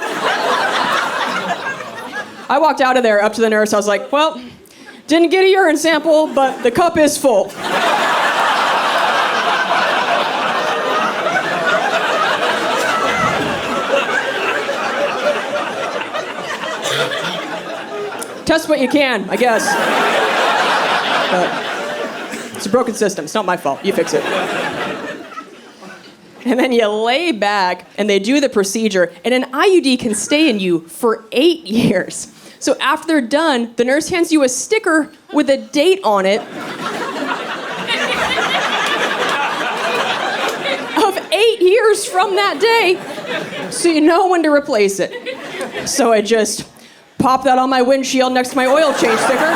I walked out of there up to the nurse. I was like, well, didn't get a urine sample, but the cup is full. Test what you can, I guess. But it's a broken system. It's not my fault. You fix it. And then you lay back, and they do the procedure, and an IUD can stay in you for 8 years. So after they're done, the nurse hands you a sticker with a date on it of 8 years from that day, so you know when to replace it. So I just pop that on my windshield next to my oil change sticker.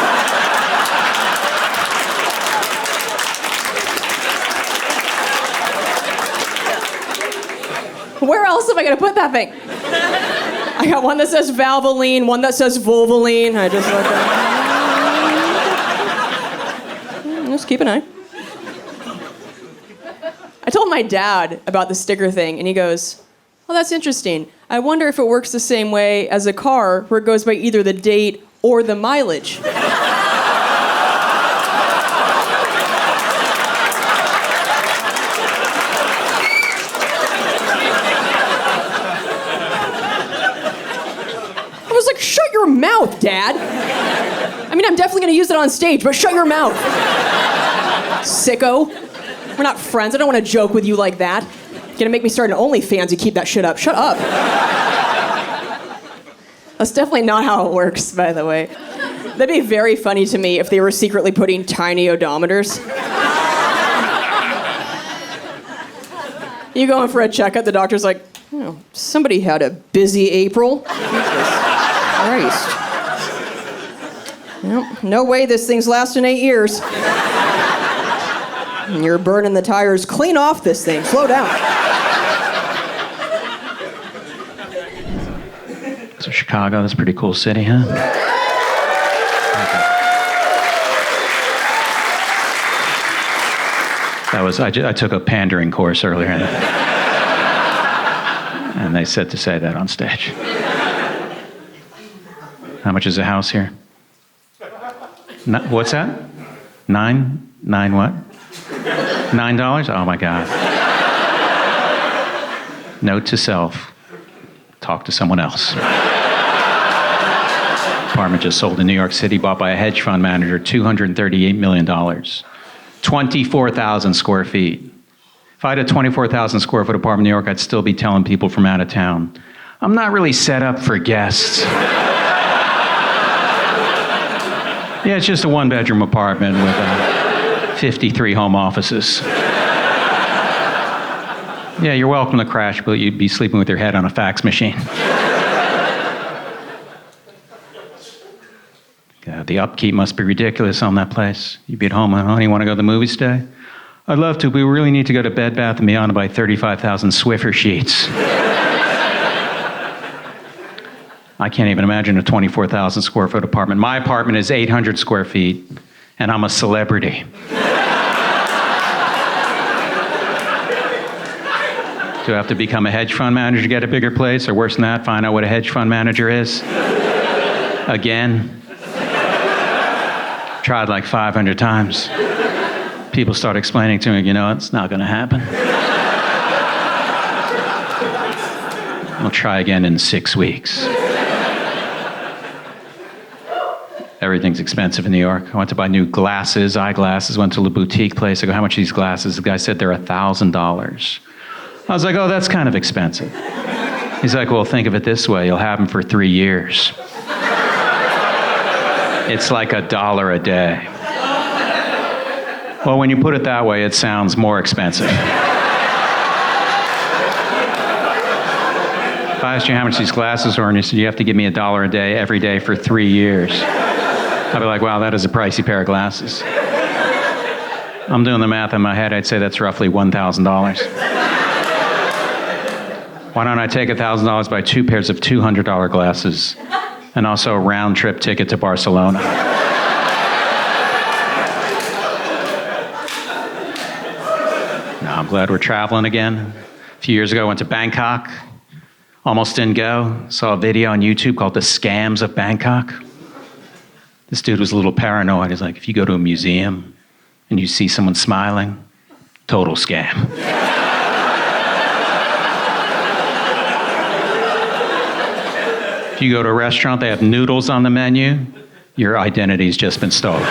Where else am I gonna put that thing? I got one that says Valvoline, one that says Volvoline. I just look just keep an eye. I told my dad about the sticker thing, and he goes, well, that's interesting. I wonder if it works the same way as a car, where it goes by either the date or the mileage. I was like, shut your mouth, Dad. I mean, I'm definitely gonna use it on stage, but shut your mouth. Sicko. We're not friends. I don't want to joke with you like that. You're gonna make me start an OnlyFans to keep that shit up. Shut up. That's definitely not how it works, by the way. That'd be very funny to me if they were secretly putting tiny odometers. You go in for a checkup, the doctor's like, oh, somebody had a busy April. Jesus Christ. Well, no way this thing's lasting 8 years. You're burning the tires clean off this thing. Slow down. So Chicago, that's a pretty cool city, huh? I took a pandering course earlier, and they said to say that on stage. How much is a house here? What's that? Nine what? $9? Oh my God. Note to self, talk to someone else. Apartment just sold in New York City, bought by a hedge fund manager, $238 million. 24,000 square feet. If I had a 24,000 square foot apartment in New York, I'd still be telling people from out of town, I'm not really set up for guests. Yeah, it's just a 1-bedroom apartment with 53 home offices. Yeah, you're welcome to crash, but you'd be sleeping with your head on a fax machine. The upkeep must be ridiculous on that place. You'd be at home, honey, you want to go to the movies today? I'd love to, but we really need to go to Bed Bath & Beyond to buy 35,000 Swiffer sheets. I can't even imagine a 24,000 square foot apartment. My apartment is 800 square feet, and I'm a celebrity. Do I have to become a hedge fund manager to get a bigger place? Or worse than that, find out what a hedge fund manager is? Again? Tried like 500 times. People start explaining to me, it's not going to happen. I'll try again in 6 weeks. Everything's expensive in New York. I went to buy new glasses, eyeglasses, went to a boutique place. I go, how much are these glasses? The guy said they're $1,000. I was like, oh, that's kind of expensive. He's like, well, think of it this way. You'll have them for 3 years. It's like $1 a day. Well, when you put it that way, it sounds more expensive. If I asked you how much these glasses were, and you said you have to give me $1 a day every day for 3 years, I'd be like, wow, that is a pricey pair of glasses. I'm doing the math in my head. I'd say that's roughly $1,000. Why don't I take $1,000, buy 2 pairs of $200 glasses, and also a round-trip ticket to Barcelona? No, I'm glad we're traveling again. A few years ago, I went to Bangkok. Almost didn't go. Saw a video on YouTube called The Scams of Bangkok. This dude was a little paranoid. He's like, if you go to a museum and you see someone smiling, total scam. If you go to a restaurant, they have noodles on the menu, your identity's just been stolen.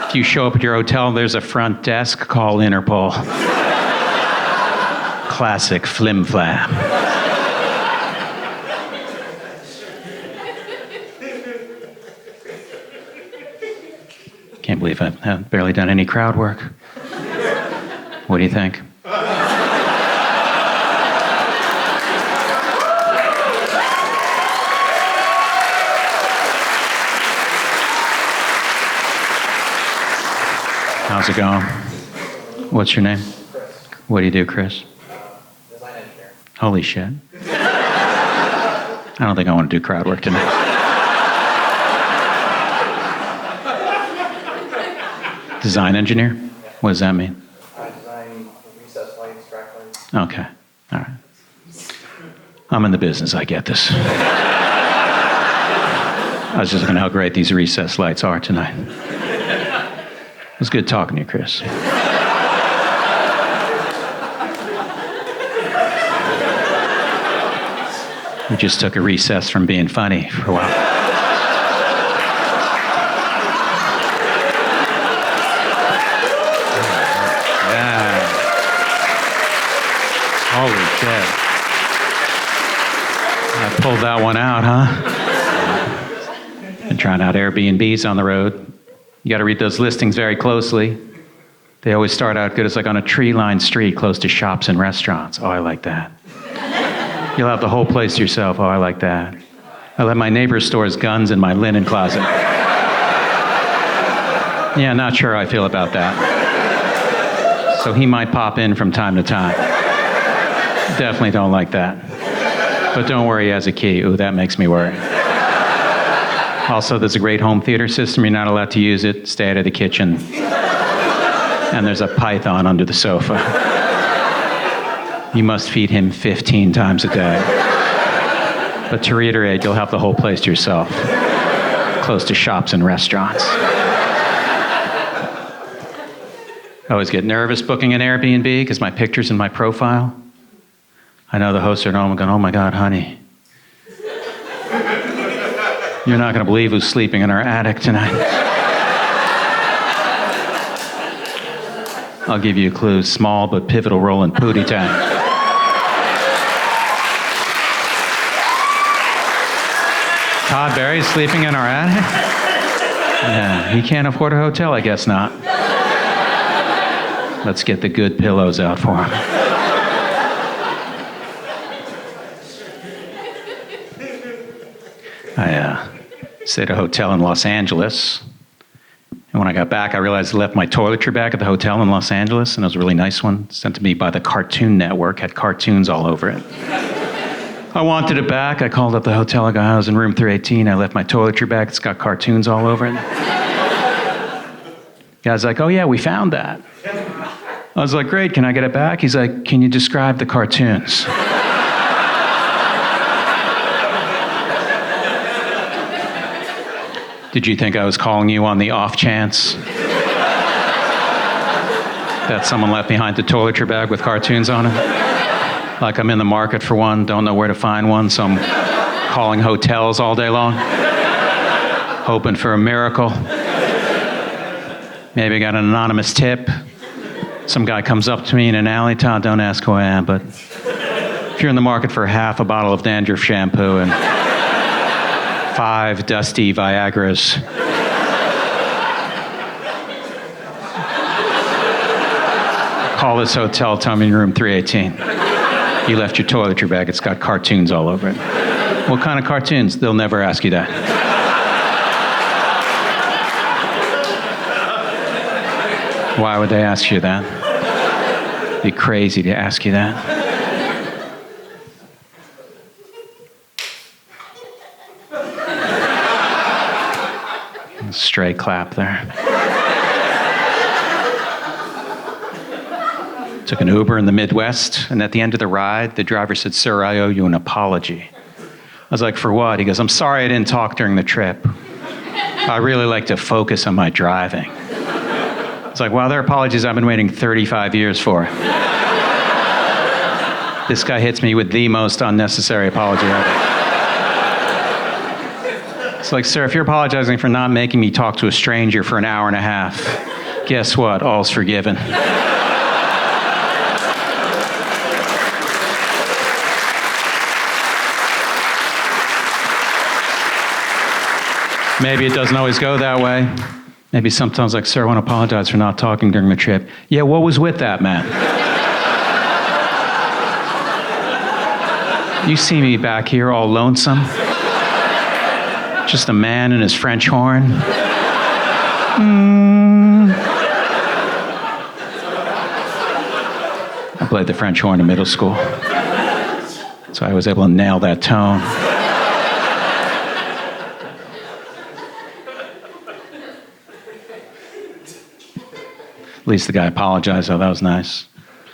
If you show up at your hotel, there's a front desk, call Interpol. Classic flim-flam. Can't believe I've barely done any crowd work. What do you think? How's it going? What's your name? What do you do, Chris? Design engineer. Holy shit. I don't think I want to do crowd work tonight. Design engineer? What does that mean? I design recessed lights, track lights. Okay. All right. I'm in the business. I get this. I was just looking at how great these recessed lights are tonight. It was good talking to you, Chris. We just took a recess from being funny for a while. Holy shit. I pulled that one out, huh? Been trying out Airbnbs on the road. You got to read those listings very closely. They always start out good. It's like on a tree-lined street close to shops and restaurants. Oh, I like that. You'll have the whole place to yourself. Oh, I like that. I let my neighbor store his guns in my linen closet. Yeah, not sure how I feel about that. So he might pop in from time to time. Definitely don't like that. But don't worry, he has a key. Ooh, that makes me worry. Also, there's a great home theater system. You're not allowed to use it. Stay out of the kitchen. And there's a python under the sofa. You must feed him 15 times a day. But to reiterate, you'll have the whole place to yourself. Close to shops and restaurants. I always get nervous booking an Airbnb because my picture's in my profile. I know the hosts are at home going, oh my God, honey. You're not going to believe who's sleeping in our attic tonight. I'll give you a clue. Small but pivotal role in Pootie Tang. Todd Barry sleeping in our attic? Yeah, he can't afford a hotel, I guess not. Let's get the good pillows out for him. I stayed at a hotel in Los Angeles. And when I got back, I realized I left my toiletry bag at the hotel in Los Angeles, and it was a really nice one, sent to me by the Cartoon Network, had cartoons all over it. I wanted it back. I called up the hotel. I was in room 318. I left my toiletry bag. It's got cartoons all over it. The guy's like, oh yeah, we found that. I was like, great, can I get it back? He's like, can you describe the cartoons? Did you think I was calling you on the off chance that someone left behind the toiletry bag with cartoons on it? Like I'm in the market for one, don't know where to find one, so I'm calling hotels all day long, hoping for a miracle. Maybe I got an anonymous tip. Some guy comes up to me in an alley, Todd, don't ask who I am, but if you're in the market for half a bottle of dandruff shampoo and 5 dusty Viagras, call this hotel, tell me room 318. You left your toiletry bag, it's got cartoons all over it. What kind of cartoons? They'll never ask you that. Why would they ask you that? It'd be crazy to ask you that. Stray clap there. Took an Uber in the Midwest, and at the end of the ride, the driver said, "Sir, I owe you an apology." I was like, "For what?" He goes, "I'm sorry I didn't talk during the trip. I really like to focus on my driving." It's like, wow, there are apologies I've been waiting 35 years for. This guy hits me with the most unnecessary apology ever. It's like, sir, if you're apologizing for not making me talk to a stranger for an hour and a half, guess what? All's forgiven. Maybe it doesn't always go that way. Maybe sometimes like, sir, I want to apologize for not talking during the trip. Yeah, what was with that, man? You see me back here all lonesome? Just a man and his French horn. I played the French horn in middle school, so I was able to nail that tone. At least the guy apologized. Oh, that was nice.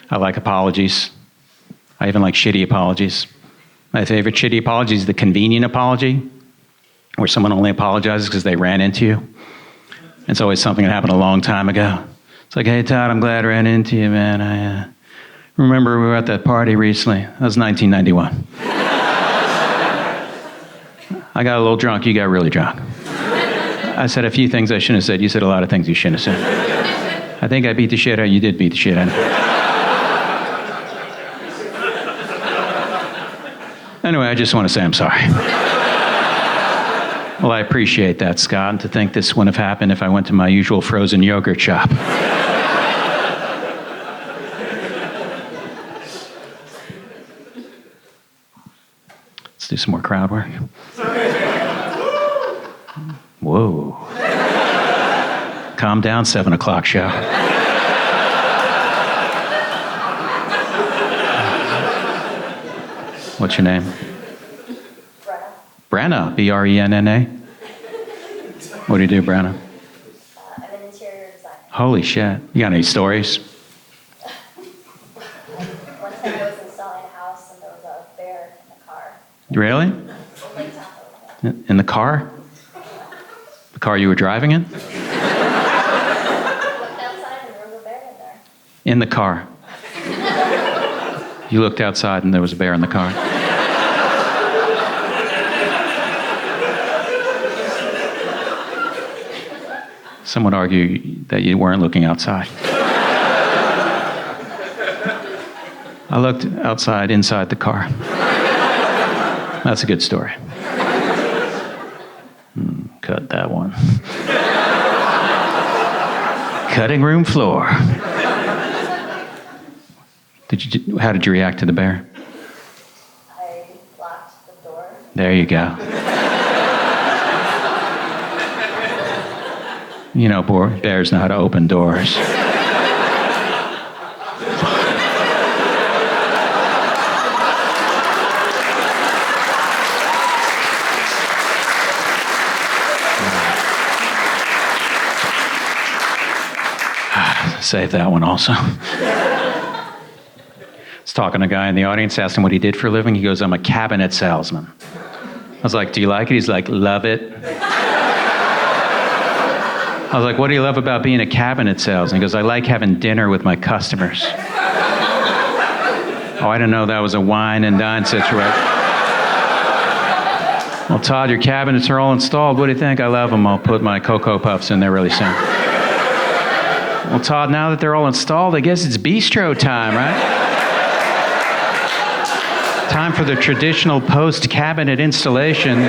I like apologies. I even like shitty apologies. My favorite shitty apology is the convenient apology, where someone only apologizes because they ran into you. It's always something that happened a long time ago. It's like, hey, Todd, I'm glad I ran into you, man. I remember we were at that party recently. That was 1991. I got a little drunk. You got really drunk. I said a few things I shouldn't have said. You said a lot of things you shouldn't have said. I think I beat the shit out of you. You did beat the shit out of me. Anyway, I just want to say I'm sorry. Well, I appreciate that, Scott, and to think this wouldn't have happened if I went to my usual frozen yogurt shop. Let's do some more crowd work. Whoa. Calm down, 7 o'clock show. What's your name? Brenna. B-R-E-N-N-A? What do you do, Brenna? I'm an interior designer. Holy shit. You got any stories? One time I was installing a house and there was a bear in the car. Really? In the car? The car you were driving in? I looked outside and there was a bear in there. In the car. You looked outside and there was a bear in the car. Some would argue that you weren't looking outside. I looked outside, inside the car. That's a good story. Cut that one. Cutting room floor. How did you react to the bear? I locked the door. There you go. You know, bears know how to open doors. save that one also. I was talking to a guy in the audience, asked him what he did for a living. He goes, I'm a cabinet salesman. I was like, do you like it? He's like, love it. I was like, what do you love about being a cabinet salesman? He goes, I like having dinner with my customers. Oh, I didn't know that was a wine and dine situation. Well, Todd, your cabinets are all installed. What do you think? I love them. I'll put my Cocoa Puffs in there really soon. Well, Todd, now that they're all installed, I guess it's bistro time, right? Time for the traditional post-cabinet installation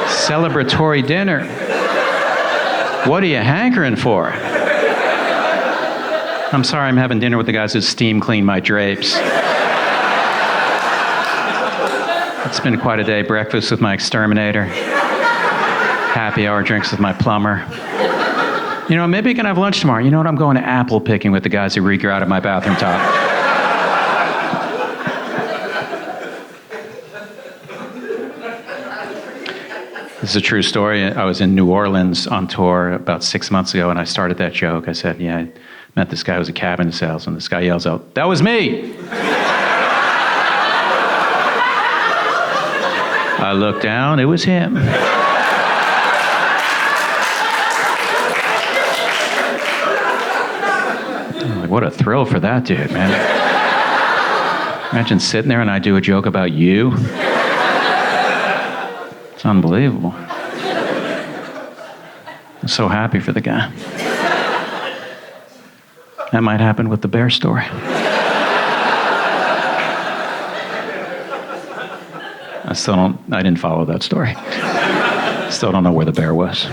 celebratory dinner. What are you hankering for? I'm sorry, I'm having dinner with the guys who steam clean my drapes. It's been quite a day. Breakfast with my exterminator. Happy hour drinks with my plumber. You know, maybe I can have lunch tomorrow. You know what? I'm going to apple picking with the guys who regrouted my bathroom tile. This is a true story. I was in New Orleans on tour about 6 months ago, and I started that joke. I said, yeah, I met this guy who was a cabinet salesman. This guy yells out, that was me! I looked down, it was him. I'm like, what a thrill for that dude, man. Imagine sitting there and I do a joke about you. It's unbelievable. I'm so happy for the guy. That might happen with the bear story. I didn't follow that story. Still don't know where the bear was.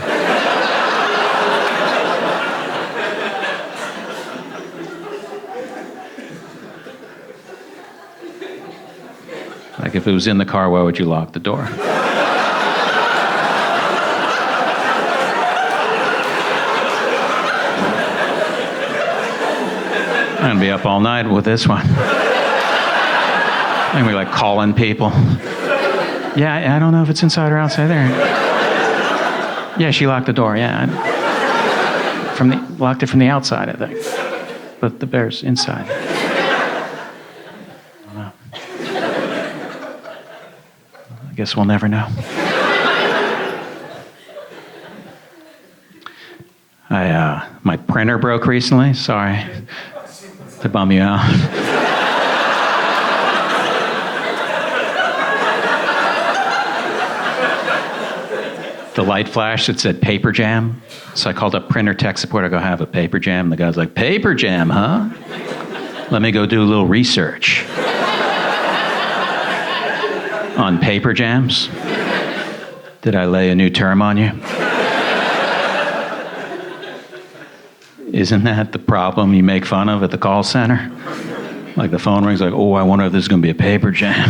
Like if it was in the car, why would you lock the door? I'm gonna be up all night with this one. And we like calling people. Yeah, I don't know if it's inside or outside there. Yeah, she locked the door. Yeah, locked it from the outside, I think. But the bear's inside. I don't know. I guess we'll never know. My printer broke recently. Sorry to bum you out. The light flashed, it said paper jam. So I called up printer tech support. I go, I have a paper jam. The guy's like, paper jam, huh? Let me go do a little research on paper jams. Did I lay a new term on you? Isn't that the problem you make fun of at the call center? Like the phone rings like, oh, I wonder if this is going to be a paper jam.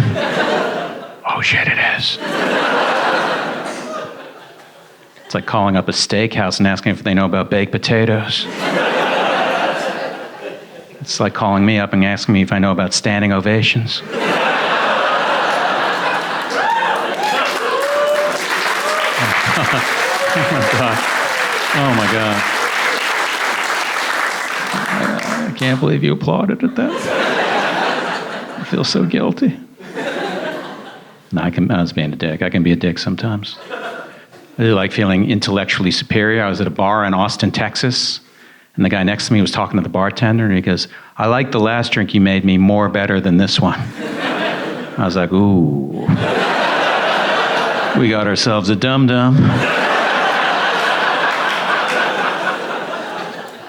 Oh, shit, it is. It's like calling up a steakhouse and asking if they know about baked potatoes. It's like calling me up and asking me if I know about standing ovations. Oh my God. Oh my God. I can't believe you applauded at that. I feel so guilty. No, I was being a dick. I can be a dick sometimes. I really like feeling intellectually superior. I was at a bar in Austin, Texas, and the guy next to me was talking to the bartender, and he goes, I like the last drink you made me more better than this one. I was like, ooh. We got ourselves a dum-dum.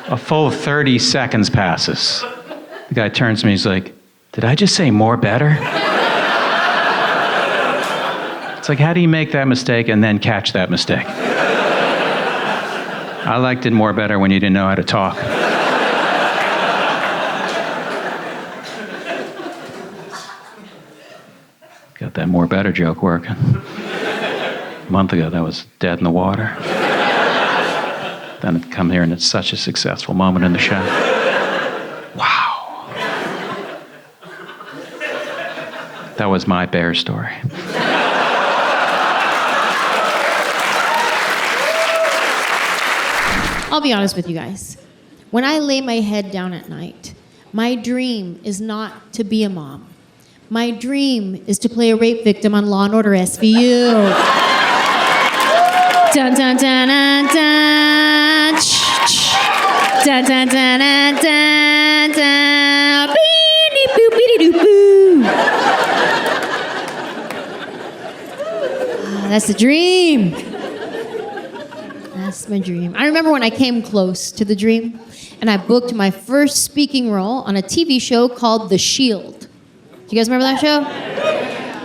A full 30 seconds passes. The guy turns to me, he's like, did I just say more better? It's like, how do you make that mistake and then catch that mistake? I liked it more better when you didn't know how to talk. Got that more better joke working. A month ago, that was dead in the water. Then it come here and it's such a successful moment in the show. Wow. That was my bear story. I'll be honest with you guys. When I lay my head down at night, my dream is not to be a mom. My dream is to play a rape victim on Law & Order SVU. Dun dun dun dun dun. Dun dun dun dun dun dun. Beep boop beep doo boo. That's the dream. That's my dream. I remember when I came close to the dream, and I booked my first speaking role on a TV show called The Shield. Do you guys remember that show?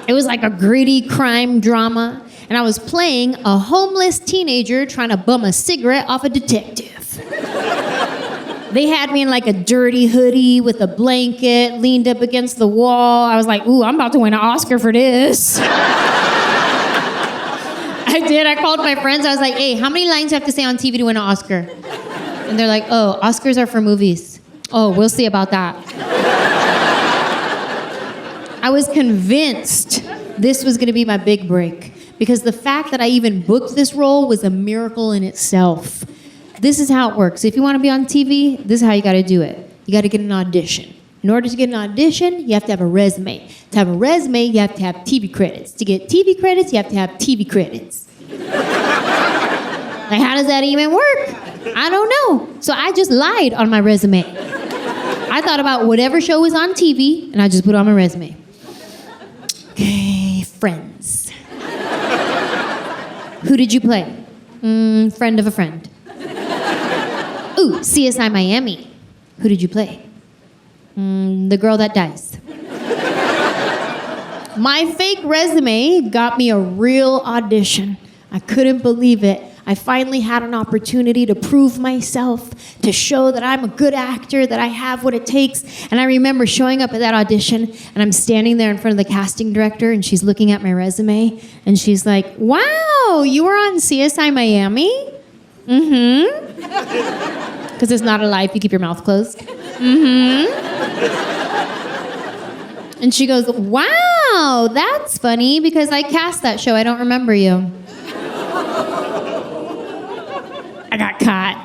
It was like a gritty crime drama, and I was playing a homeless teenager trying to bum a cigarette off a detective. They had me in like a dirty hoodie with a blanket, leaned up against the wall. I was like, ooh, I'm about to win an Oscar for this. I did. I called my friends. I was like, hey, how many lines do I have to say on TV to win an Oscar? And they're like, oh, Oscars are for movies. Oh, we'll see about that. I was convinced this was going to be my big break because the fact that I even booked this role was a miracle in itself. This is how it works. If you want to be on TV, this is how you got to do it. You got to get an audition. In order to get an audition, you have to have a resume. To have a resume, you have to have TV credits. To get TV credits, you have to have TV credits. Like, how does that even work? I don't know. So I just lied on my resume. I thought about whatever show was on TV, and I just put it on my resume. Okay, Friends. Who did you play? Friend of a friend. Ooh, CSI Miami. Who did you play? The girl that dies. My fake resume got me a real audition. I couldn't believe it. I finally had an opportunity to prove myself, to show that I'm a good actor, that I have what it takes. And I remember showing up at that audition, and I'm standing there in front of the casting director, and she's looking at my resume, and she's like, wow, you were on CSI Miami? Mm-hmm. Because it's not a lie if you keep your mouth closed. Mm-hmm. And she goes, wow, that's funny because I cast that show. I don't remember you. I got caught.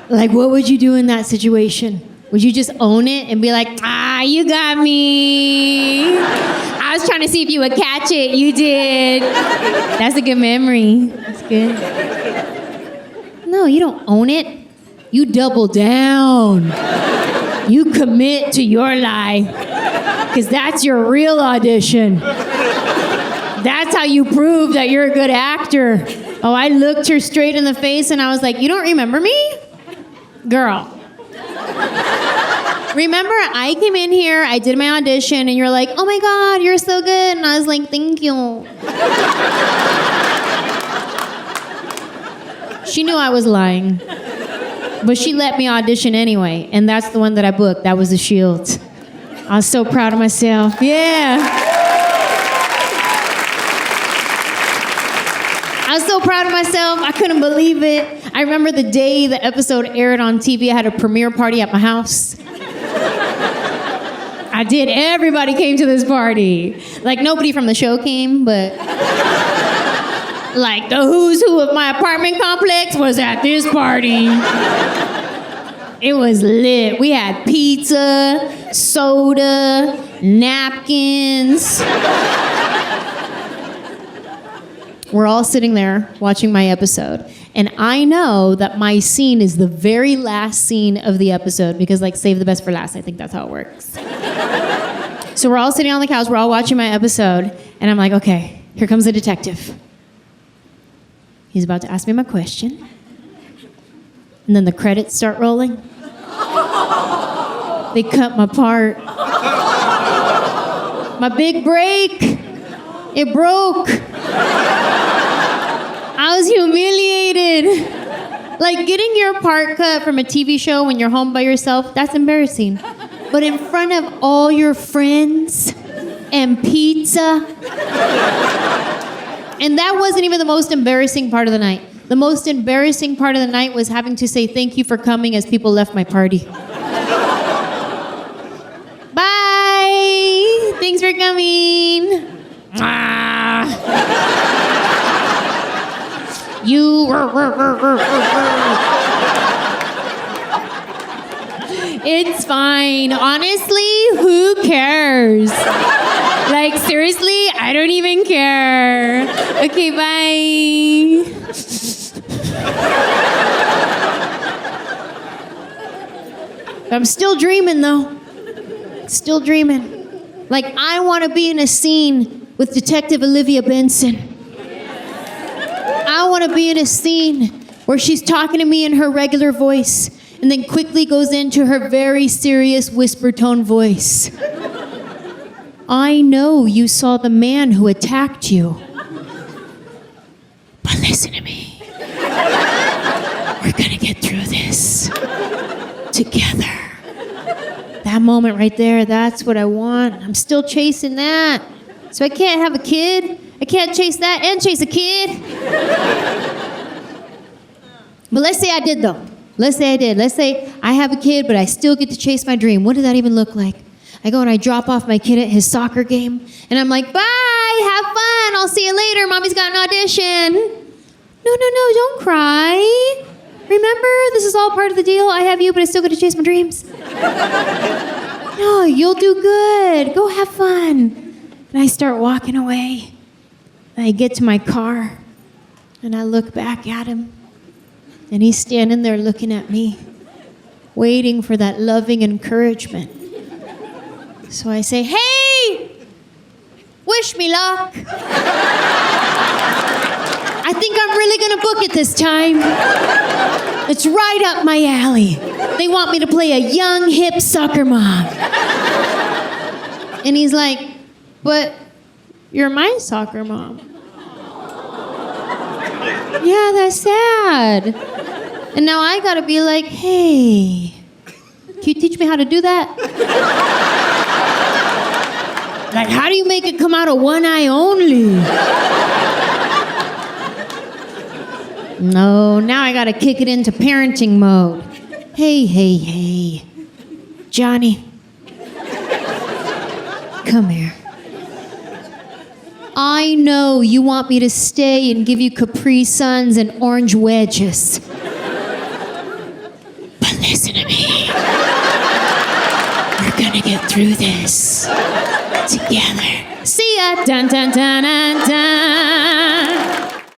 Like, what would you do in that situation? Would you just own it and be like, you got me. I was trying to see if you would catch it. You did. That's a good memory. That's good. No, you don't own it. You double down. You commit to your lie. Because that's your real audition. That's how you prove that you're a good actor. Oh, I looked her straight in the face and I was like, you don't remember me? Girl. Remember, I came in here, I did my audition, and you're like, oh my God, you're so good. And I was like, thank you. She knew I was lying. But she let me audition anyway, and that's the one that I booked. That was The Shield. I was so proud of myself. Yeah. I was so proud of myself. I couldn't believe it. I remember the day the episode aired on TV, I had a premiere party at my house. I did. Everybody came to this party. Like, nobody from the show came, but like the who's who of my apartment complex was at this party. It was lit. We had pizza, soda, napkins. We're all sitting there watching my episode. And I know that my scene is the very last scene of the episode because, like, save the best for last. I think that's how it works. So we're all sitting on the couch. We're all watching my episode. And I'm like, okay, here comes the detective. He's about to ask me my question. And then the credits start rolling. They cut my part. My big break. It broke. I was humiliated. Like, getting your part cut from a TV show when you're home by yourself, that's embarrassing. But in front of all your friends and pizza. And that wasn't even the most embarrassing part of the night. The most embarrassing part of the night was having to say thank you for coming as people left my party. Bye. Thanks for coming. You. It's fine. Honestly, who cares? Like, seriously, I don't even care. Okay, bye. I'm still dreaming, though. Still dreaming. Like, I want to be in a scene with Detective Olivia Benson. I want to be in a scene where she's talking to me in her regular voice and then quickly goes into her very serious whisper tone voice. I know you saw the man who attacked you. But listen to me. We're gonna get through this together. That moment right there, that's what I want. I'm still chasing that. So I can't have a kid. I can't chase that and chase a kid. But let's say I did, though. Let's say I did. Let's say I have a kid, but I still get to chase my dream. What does that even look like? I go and I drop off my kid at his soccer game, and I'm like, bye, have fun, I'll see you later, Mommy's got an audition. No, don't cry. Remember, this is all part of the deal. I have you, but I still get to chase my dreams. No, you'll do good. Go have fun. And I start walking away. And I get to my car, and I look back at him. And he's standing there looking at me, waiting for that loving encouragement. So I say, hey, wish me luck. I think I'm really gonna book it this time. It's right up my alley. They want me to play a young, hip soccer mom. And he's like, but you're my soccer mom. Yeah, that's sad. And now I gotta be like, hey, can you teach me how to do that? Like, how do you make it come out of one eye only? No, now I gotta kick it into parenting mode. Hey, Johnny. Come here. I know you want me to stay and give you Capri Suns and orange wedges. But listen to me. We're gonna get through this together. See ya. Dun dun dun dun dun.